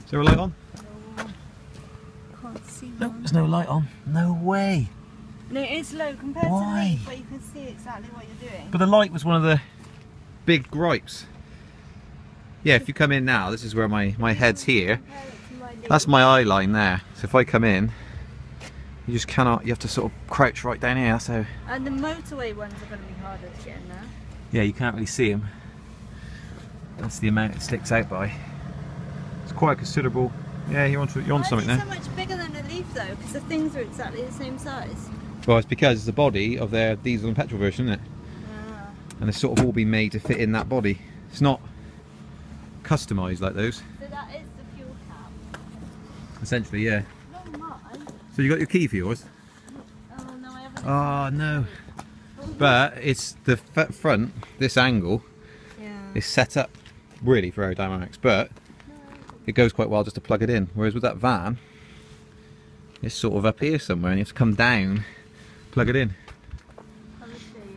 Is there a light on? No. Can't see No, one. there's no light on. No way. No, it is low compared Why? to the leaf, but you can see exactly what you're doing. But the light was one of the big gripes. Yeah, if you come in now, this is where my head's here. That's my eye line there. So if I come in, you just cannot, you have to sort of crouch right down here. That's how. And the motorway ones are going to be harder to get in there. Yeah, you can't really see them. That's the amount it sticks out by. It's quite considerable. Yeah, you're on something Why there. is it so much bigger than a leaf though? Because the things are exactly the same size. Well, it's because it's the body of their diesel and petrol version, isn't it? Ah. And they're sort of all been made to fit in that body. It's not customised like those. So that is the fuel cap. Essentially, yeah. Not mine. So you got your key for yours? Oh no, I haven't. Oh no. But it's the front, this angle, Yeah. is set up really for aerodynamics, but it goes quite well just to plug it in. Whereas with that van, it's sort of up here somewhere and you have to come down, plug it in. I'll show you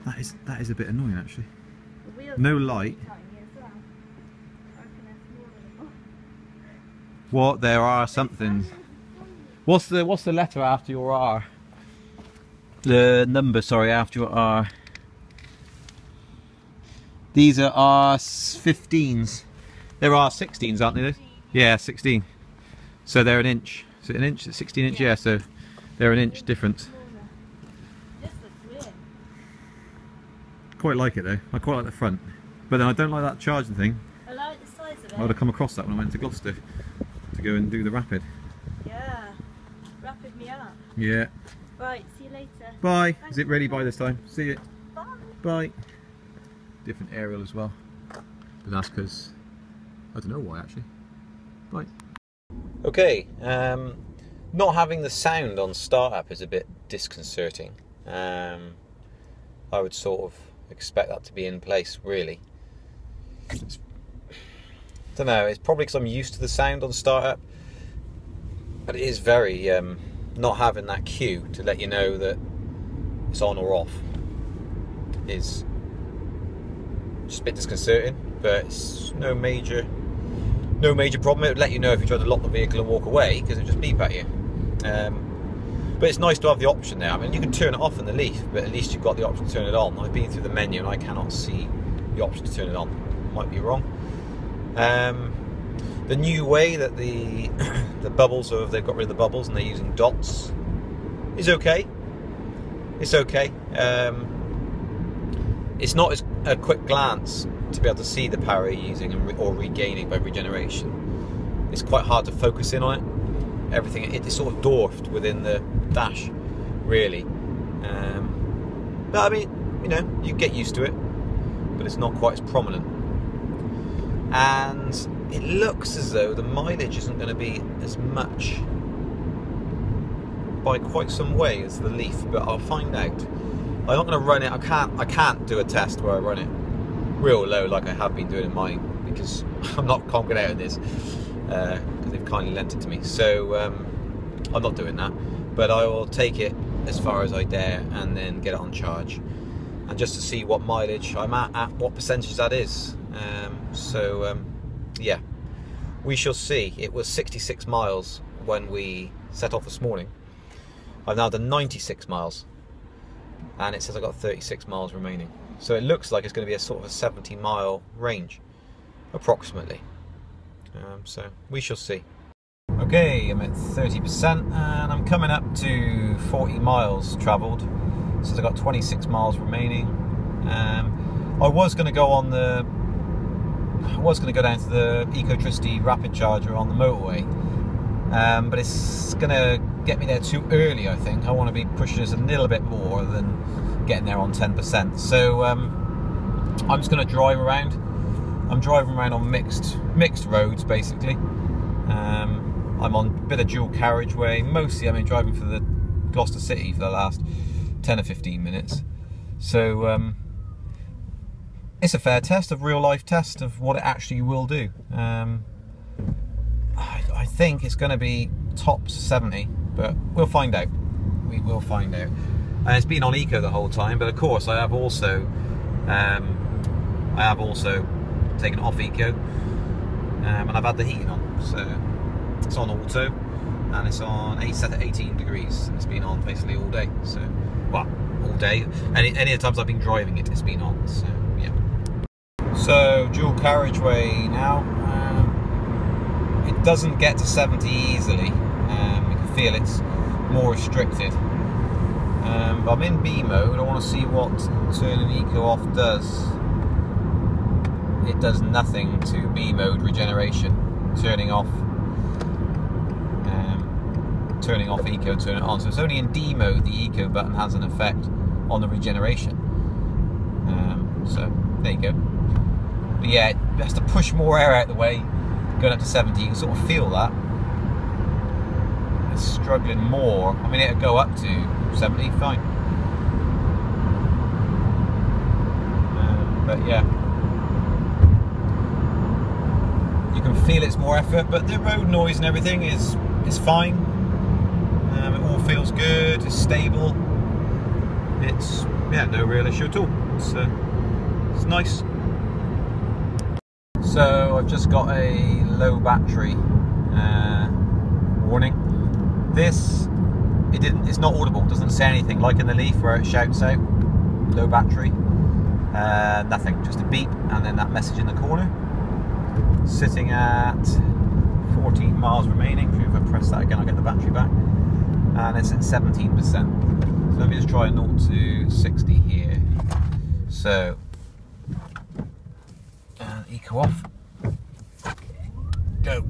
that. That is a bit annoying actually. The wheels No are light. tiny as well. I reckon they're smaller than What? There are something. What's the letter after your R? The number, sorry, after your R. These are R15s. There are 16s, aren't they? Yeah, 16. So they're an inch. Is it an inch? 16 inch? Yeah, so they're an inch difference. This looks weird. Quite like it though. I quite like the front. But then I don't like that charging thing. I like the size of it. I would have come across that when I went to Gloucester to go and do the rapid. Yeah. Rapid me up. Yeah. Right, see you later. Bye. Thanks Is it for ready coming. by this time? See you. Bye. Bye. Different aerial as well. But that's because I don't know why actually. Bye. Okay, not having the sound on startup is a bit disconcerting. I would sort of expect that to be in place really. Don't know, it's probably because I'm used to the sound on startup, but it is very not having that cue to let you know that it's on or off is just a bit disconcerting, but it's no major problem. It would let you know if you tried to lock the vehicle and walk away because it would just beep at you. But it's nice to have the option there. I mean, you can turn it off in the Leaf, but at least you've got the option to turn it on. I've been through the menu and I cannot see the option to turn it on. Might be wrong. The new way that the bubbles they've got rid of the bubbles and they're using dots is okay. It's okay. It's not as a quick glance to be able to see the power you're using or regaining by regeneration. It's quite hard to focus in on it. Everything it's sort of dwarfed within the dash, really. But I mean, you know, you get used to it, but it's not quite as prominent. And it looks as though the mileage isn't going to be as much by quite some way as the Leaf, but I'll find out. I'm not going to run it. I can't do a test where I run it real low like I have been doing in mine, because I'm not conquered out of this, because they've kindly lent it to me. So I'm not doing that, but I will take it as far as I dare and then get it on charge, and just to see what mileage I'm at what percentage that is. Yeah, we shall see. It was 66 miles when we set off this morning. I've now done 96 miles, and it says I've got 36 miles remaining. So it looks like it's going to be a sort of a 70-mile range, approximately. So we shall see. Okay, I'm at 30%, and I'm coming up to 40 miles travelled. So I've got 26 miles remaining. I was going to go on the. I was going to go down to the Ecotricity rapid charger on the motorway, but it's going to get me there too early. I think I want to be pushing this a little bit more than getting there on 10%. So I'm just going to drive around. I'm driving around on mixed roads basically. I'm on a bit of dual carriageway. Mostly I've been driving for the Gloucester City for the last 10 or 15 minutes. So it's a fair test, of real life test of what it actually will do. I think it's going to be tops 70, but we'll find out. We will find out. It's been on eco the whole time, but of course I have also taken it off eco, and I've had the heating on. So it's on auto, and it's on set at 18 degrees. And it's been on basically all day. So, well, all day. Any of the times I've been driving it, it's been on. So yeah. So dual carriageway now. It doesn't get to 70 easily. You can feel it's more restricted. But I'm in B mode. I want to see what turning eco off does. It does nothing to B mode regeneration. Turning off eco, turn it on. So it's only in D mode the eco button has an effect on the regeneration. So there you go. But yeah, it has to push more air out the way. Going up to 70, you can sort of feel that. It's struggling more. I mean, it'll go up to 70, fine. But yeah, you can feel it's more effort, but the road noise and everything is fine. It all feels good, it's stable. It's, yeah, no real issue at all. It's nice. So I've just got a low battery warning. It's not audible, doesn't say anything like in the Leaf where it shouts out low battery. Nothing, just a beep and then that message in the corner. Sitting at 14 miles remaining. If I press that again, I'll get the battery back. And it's at 17%. So let me just try a 0 to 60 here. So, eco off. Go.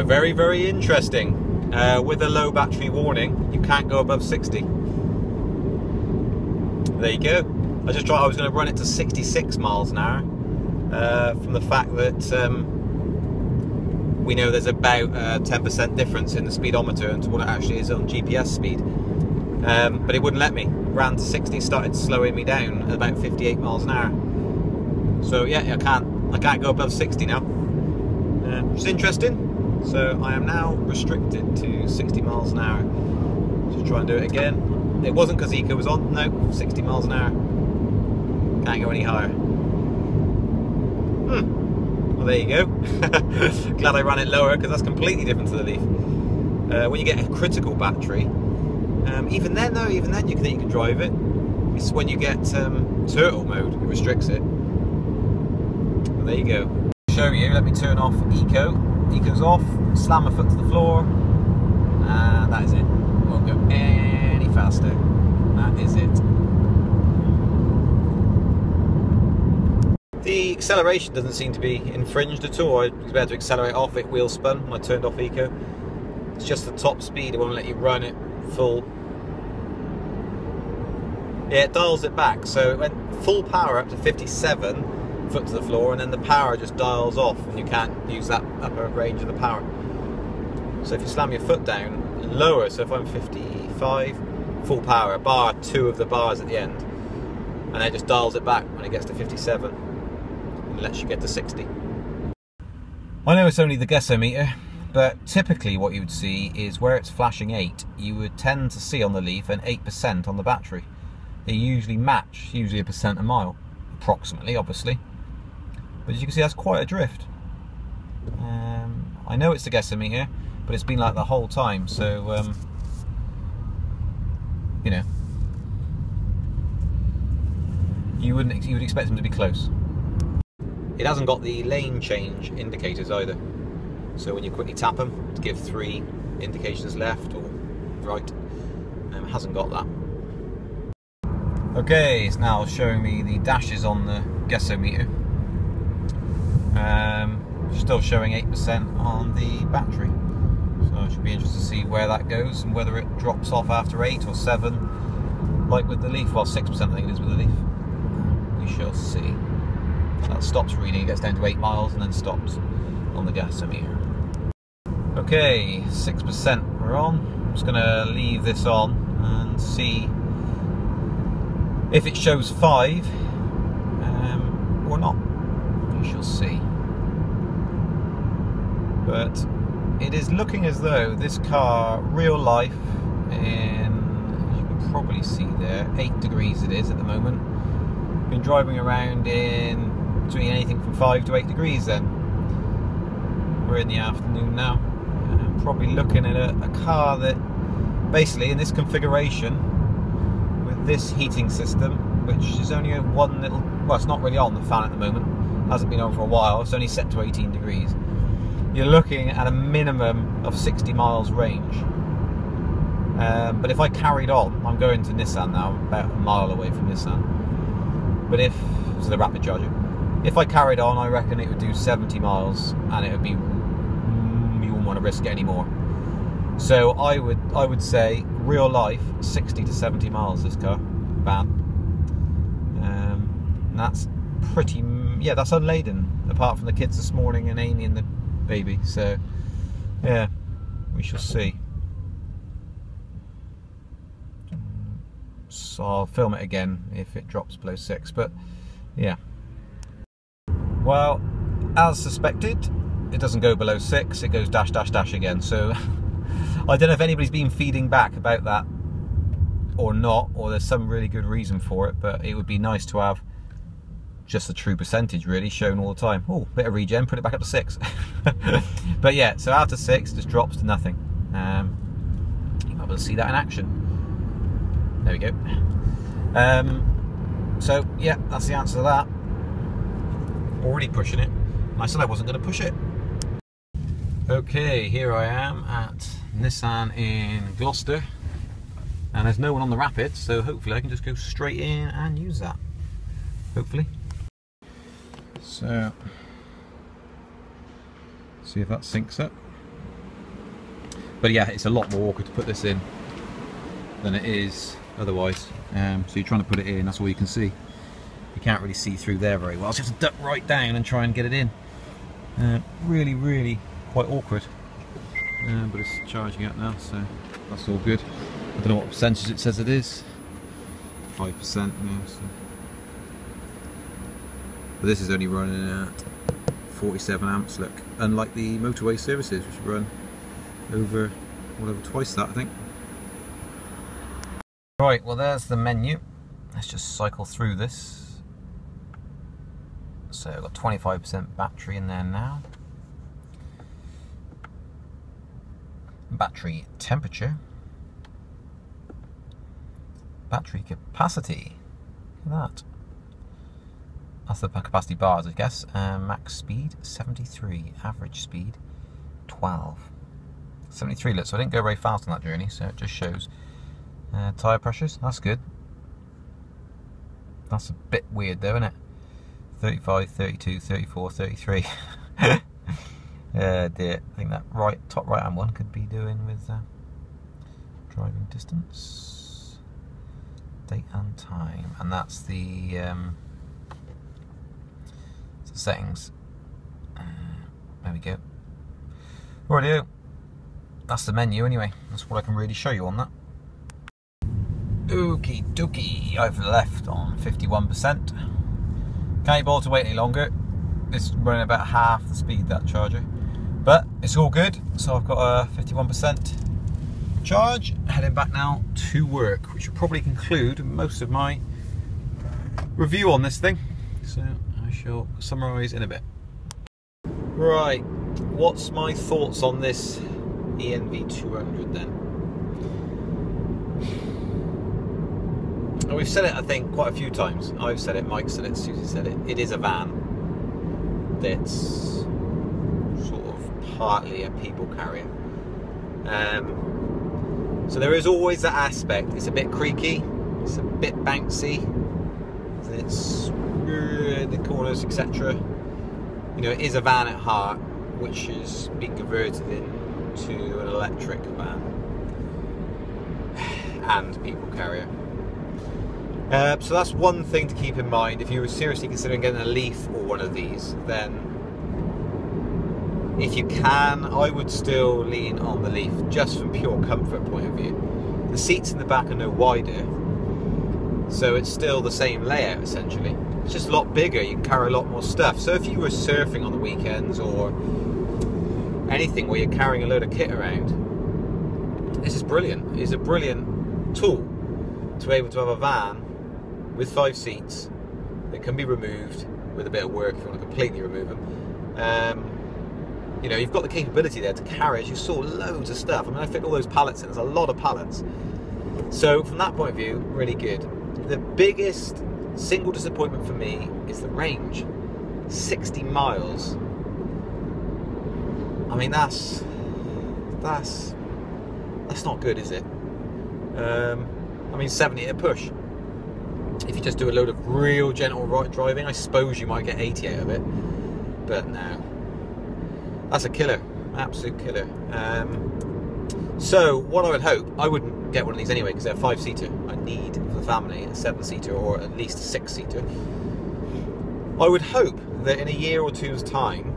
Very, very interesting. With a low battery warning, you can't go above 60. There you go. I was going to run it to 66 miles an hour from the fact that we know there's about 10% difference in the speedometer and to what it actually is on GPS speed. But it wouldn't let me. Ran to 60, started slowing me down at about 58 miles an hour. So yeah, I can't go above 60 now. Which is interesting. So I am now restricted to 60 miles an hour. Just try and do it again. It wasn't because eco was on. No, 60 miles an hour. Can't go any higher. Well, there you go. Glad I ran it lower because that's completely different to the Leaf. When you get a critical battery, even then you can drive it. It's when you get turtle mode, it restricts it. Well, there you go. Show you. Let me turn off eco. Eco's off. Slam my foot to the floor, and that is it. Won't go any faster. That is it. The acceleration doesn't seem to be infringed at all. I was able to accelerate off it, wheel spun when I turned off eco. It's just the top speed, it won't let you run it full. Yeah, it dials it back, so it went full power up to 57, foot to the floor, and then the power just dials off and you can't use that upper range of the power. So if you slam your foot down lower, so if I'm 55, full power, bar 2 of the bars at the end, and then it just dials it back when it gets to 57 and lets you get to 60. I know it's only the guesser meter, but typically what you would see is where it's flashing 8, you would tend to see on the Leaf an 8% on the battery. They usually match, usually a percent a mile, approximately, obviously. But as you can see, that's quite a drift. I know it's the guesser meter, but it's been like the whole time, so you know, you would expect them to be close. It hasn't got the lane change indicators either, so when you quickly tap them to give 3 indications left or right, it hasn't got that. Okay, it's now showing me the dashes on the guesser meter. Still showing 8% on the battery. So it should be interesting to see where that goes and whether it drops off after 8 or 7, like with the Leaf. Well, 6% I think it is with the Leaf. We shall see. That stops reading, it gets down to 8 miles and then stops on the guesser meter. Okay, 6% we're on. I'm just going to leave this on and see if it shows 5 or not. We shall see. But it is looking as though this car, real life, in, as you can probably see there, 8 degrees it is at the moment. Been driving around in between anything from 5 to 8 degrees then. We're in the afternoon now. Probably looking at a car that basically in this configuration with this heating system, which is only one little, well, it's not really on, the fan at the moment, hasn't been on for a while, it's only set to 18 degrees. You're looking at a minimum of 60 miles range. But if I carried on, I'm going to Nissan now, I'm about a mile away from Nissan. But if, so the rapid charger, if I carried on, I reckon it would do 70 miles and it would be, you wouldn't want to risk it anymore. So I would say, real life, 60 to 70 miles this car, van. And that's pretty, yeah, that's unladen, apart from the kids this morning and Amy and the baby. So, yeah, we shall see. So I'll film it again if it drops below 6, but yeah. Well, as suspected, it doesn't go below 6, it goes dash dash dash again. So I don't know if anybody's been feeding back about that or not, or there's some really good reason for it, but it would be nice to have just the true percentage really shown all the time. Oh, bit of regen, put it back up to 6. But yeah, so after 6 it just drops to nothing. You might be able to see that in action. There we go. So yeah, that's the answer to that. Already pushing it. I said I wasn't going to push it. Okay, here I am at Nissan in Gloucester, and there's no one on the Rapid, so hopefully I can just go straight in and use that. Hopefully. So, see if that syncs up. But yeah, it's a lot more awkward to put this in than it is otherwise. So you're trying to put it in, that's all you can see. You can't really see through there very well, so you have to duck right down and try and get it in. Really, really quite awkward. But it's charging up now, so that's all good. I don't know what percentage it says it is. 5%, yeah. So. But this is only running at 47 amps, look. Unlike the motorway services, which run over, whatever, twice that, I think. Right, well there's the menu. Let's just cycle through this. So I've got 25% battery in there now. Battery temperature. Battery capacity. Look at that. That's the capacity bars, I guess. Max speed 73. Average speed 12. 73, look, so I didn't go very fast on that journey, so it just shows. Tyre pressures, that's good. That's a bit weird though, isn't it? 35, 32, 34, 33. Dear. I think that top right hand one could be doing with driving distance, date and time, and that's the settings. There we go. Rightio. That's the menu anyway. That's what I can really show you on that. Okie dokie. I've left on 51%. Can't bother to wait any longer. It's running about half the speed, that charger. But it's all good. So I've got a 51% charge. Heading back now to work, which will probably conclude most of my review on this thing. So I shall summarise in a bit. Right, what's my thoughts on this ENV200 then? Well, we've said it, I think, quite a few times. I've said it, Mike said it, Susie said it. It is a van that's sort of partly a people carrier. So there is always that aspect. It's a bit creaky, it's a bit bouncy, it's in the corners, etc. You know, it is a van at heart, which has been converted into an electric van and people carrier. So that's one thing to keep in mind. If you were seriously considering getting a Leaf or one of these, then if you can, I would still lean on the Leaf, just from pure comfort point of view. The seats in the back are no wider, so it's still the same layout essentially. It's just a lot bigger, you can carry a lot more stuff. So if you were surfing on the weekends or anything where you're carrying a load of kit around, this is brilliant. It's a brilliant tool to be able to have a van with 5 seats that can be removed with a bit of work if you want to completely remove them. You know, you've got the capability there to carry, as you saw, loads of stuff. I mean, I fit all those pallets in, there's a lot of pallets. So from that point of view, really good. The biggest single disappointment for me is the range. 60 miles. I mean, that's not good, is it? I mean, 70 at a push. If you just do a load of real gentle right driving, I suppose you might get 80 out of it. But no, that's a killer, absolute killer. So what I would hope, I wouldn't get one of these anyway because they're 5-seater. I need for the family a 7-seater or at least a 6-seater. I would hope that in a year or two's time,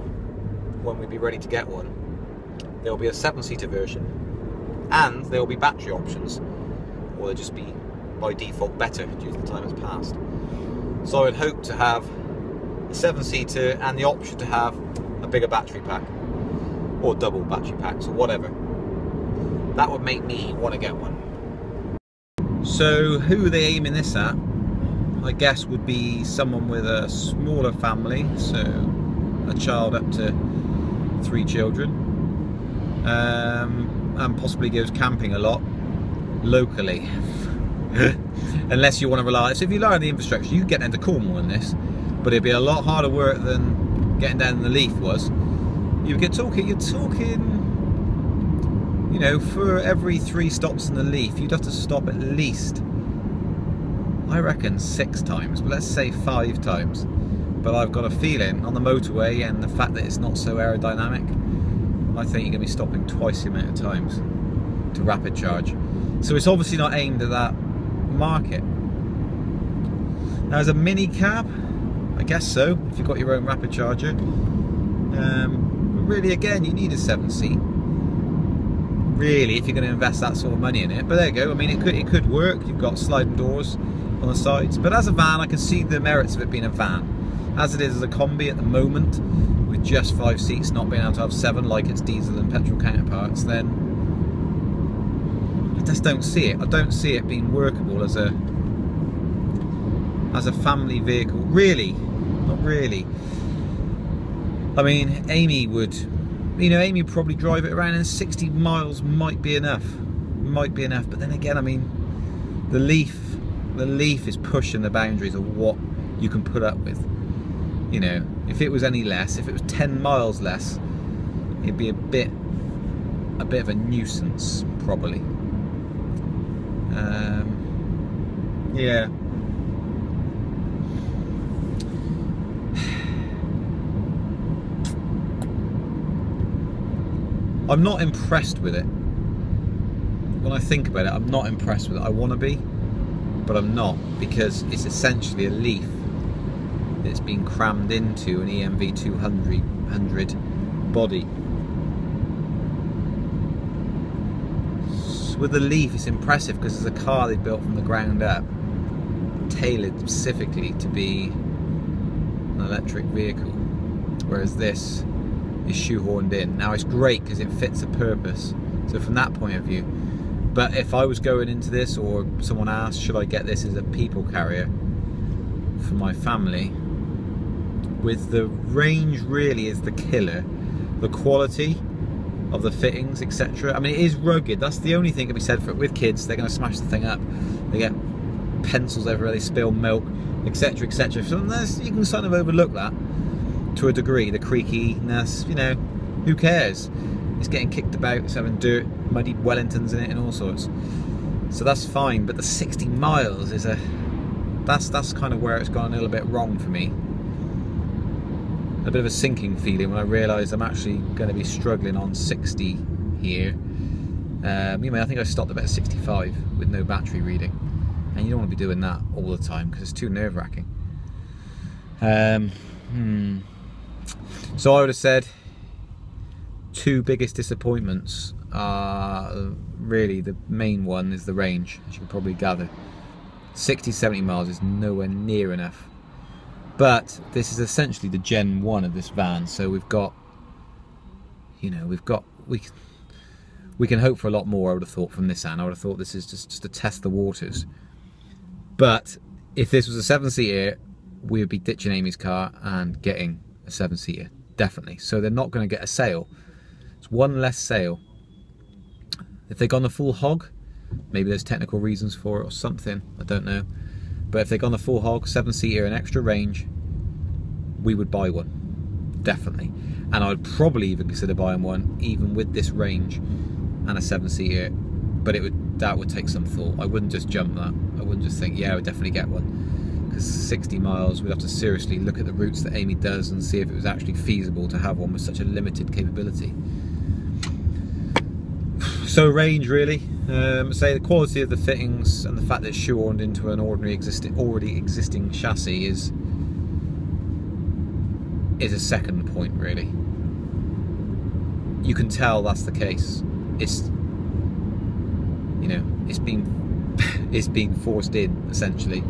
when we'd be ready to get one, there'll be a 7-seater version and there'll be battery options, or they'll just be by default better due to the time has passed. So I would hope to have a 7-seater and the option to have a bigger battery pack or double battery packs or whatever. That would make me want to get one. So who are they aiming this at? I guess would be someone with a smaller family, so a child up to 3 children, and possibly goes camping a lot locally. Unless you want to rely, so if you rely on the infrastructure, you can get into Cornwall in this, but it'd be a lot harder work than getting down in the Leaf was. You're talking, you know, for every 3 stops in the Leaf, you'd have to stop at least, I reckon, 6 times, but let's say 5 times. But I've got a feeling on the motorway and the fact that it's not so aerodynamic, I think you're going to be stopping twice the amount of times to rapid charge. So it's obviously not aimed at that market. Now, as a mini cab, I guess so, if you've got your own rapid charger. Really, again, you need a 7-seat. Really, if you're going to invest that sort of money in it. But there you go. I mean, it could work. You've got sliding doors on the sides. But as a van, I can see the merits of it being a van. As it is as a Combi at the moment, with just 5 seats, not being able to have 7 like its diesel and petrol counterparts, then I just don't see it. I don't see it being workable as a family vehicle. Really, not really. I mean, Amy would, you know, Amy would probably drive it around, and 60 miles might be enough. But then again, I mean, the Leaf is pushing the boundaries of what you can put up with. You know, if it was any less, if it was 10 miles less, it'd be a bit of a nuisance, probably. Yeah. I'm not impressed with it. When I think about it, I'm not impressed with it. I want to be, but I'm not, because it's essentially a Leaf that's been crammed into an ENV200 body. With the Leaf, it's impressive because it's a car they built from the ground up, tailored specifically to be an electric vehicle, whereas this is shoehorned in. Now it's great because it fits a purpose, so from that point of view. But if I was going into this, or someone asked, should I get this as a people carrier for my family, with the range really is the killer. The quality of the fittings, etc. I mean, it is rugged. That's the only thing to be said for it. With kids, they're going to smash the thing up. They get pencils everywhere, they spill milk, etc, etc. So you can sort of overlook that to a degree, the creakiness, you know, who cares? It's getting kicked about, it's having dirt, muddy Wellingtons in it and all sorts. So that's fine, but the 60 miles is that's kind of where it's gone a little bit wrong for me. A bit of a sinking feeling when I realised I'm actually going to be struggling on 60 here. Anyway, I think I stopped about 65 with no battery reading, and you don't want to be doing that all the time because it's too nerve-wracking. So I would have said two biggest disappointments are really, the main one is the range, as you can probably gather. 60-70 miles is nowhere near enough. But this is essentially the Gen 1 of this van, so we've got, you know, we can hope for a lot more, I would have thought, from Nissan. I would have thought this is just to test the waters. But if this was a 7-seater, we would be ditching Amy's car and getting a 7-seater, definitely. So they're not going to get a sale. It's one less sale. If they'd gone the full hog, maybe there's technical reasons for it or something, I don't know. But if they'd gone the full hog, 7-seater and extra range, we would buy one, definitely. And I would probably even consider buying one, even with this range and a 7-seater. But that would take some thought. I wouldn't just jump that. I wouldn't just think, yeah, I would definitely get one. Because 60 miles, we'd have to seriously look at the routes that Amy does and see if it was actually feasible to have one with such a limited capability. So range, really. Say the quality of the fittings and the fact that it's shoehorned into an already existing chassis is a second point, really. You can tell that's the case. It's, you know, it's being forced in, essentially.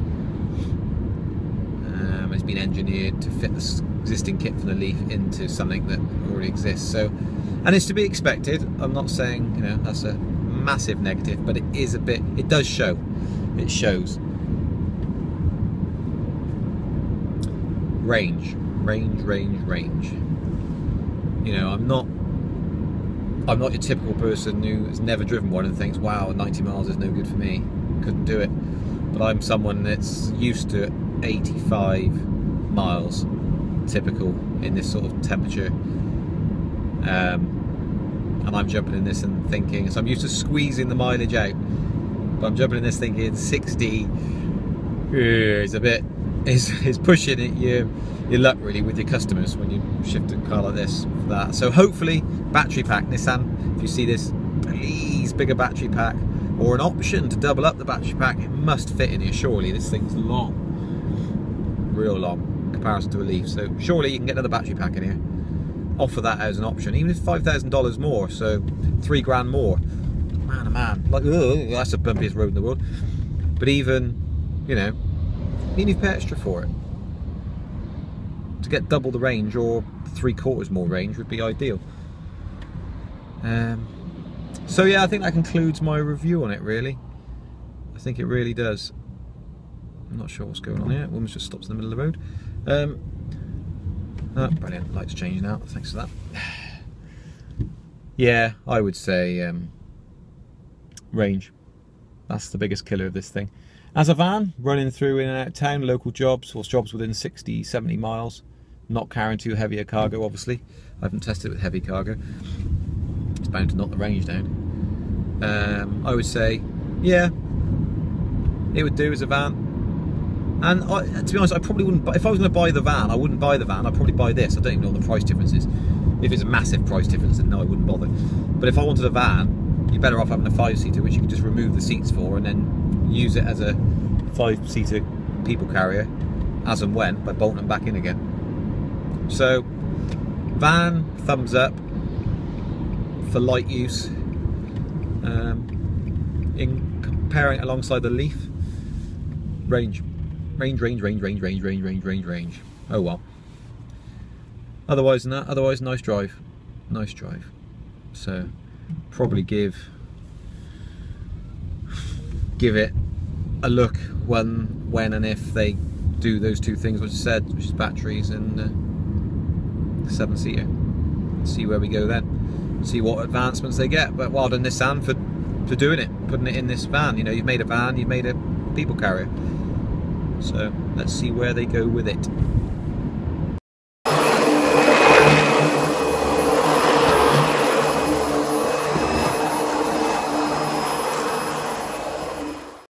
It's been engineered to fit the existing kit from the Leaf into something that already exists. So, and it's to be expected. I'm not saying, you know, that's a massive negative, but it is a bit, it does show. It shows. Range. You know, I'm not your typical person who has never driven one and thinks, wow, 90 miles is no good for me, couldn't do it. But I'm someone that's used to 85 miles, typical in this sort of temperature. And I'm jumping in this and thinking, so I'm used to squeezing the mileage out, but I'm jumping in this thinking 60 is a bit, is pushing it your luck really with your customers when you shift a car like this for that. So hopefully, battery pack, Nissan, if you see this, please, bigger battery pack, or an option to double up the battery pack. It must fit in here, surely. This thing's long, real long in comparison to a Leaf, so surely you can get another battery pack in here. Offer that as an option, even if $5,000 more, so $3 more. Man, oh man, like, ugh, that's the bumpiest road in the world. But even, you know, even if you pay extra for it, to get double the range or 3/4 more range would be ideal. So yeah, I think that concludes my review on it, really. I think it really does. I'm not sure what's going on here. Woman's just stops in the middle of the road. Oh, brilliant, lights changed now, thanks for that. Yeah, I would say range. That's the biggest killer of this thing. As a van, running through in and out of town, local jobs, or jobs within 60, 70 miles, not carrying too heavy a cargo, obviously. I haven't tested it with heavy cargo. It's bound to knock the range down. I would say, yeah, it would do as a van. And to be honest, I probably wouldn't, if I was going to buy the van, I wouldn't buy the van, I'd probably buy this. I don't even know what the price difference is. If it's a massive price difference, then no, I wouldn't bother. But if I wanted a van, you're better off having a 5-seater, which you can just remove the seats for and then use it as a 5-seater people carrier as and when by bolting them back in again. So van, thumbs up for light use. In comparing it alongside the Leaf, range. Oh well. Otherwise than that, otherwise nice drive. So probably give it a look when and if they do those two things which I said, which is batteries and the 7-seater. See where we go then. See what advancements they get. But well done Nissan for doing it, putting it in this van. You know, you've made a van, you've made a people carrier. So let's see where they go with it.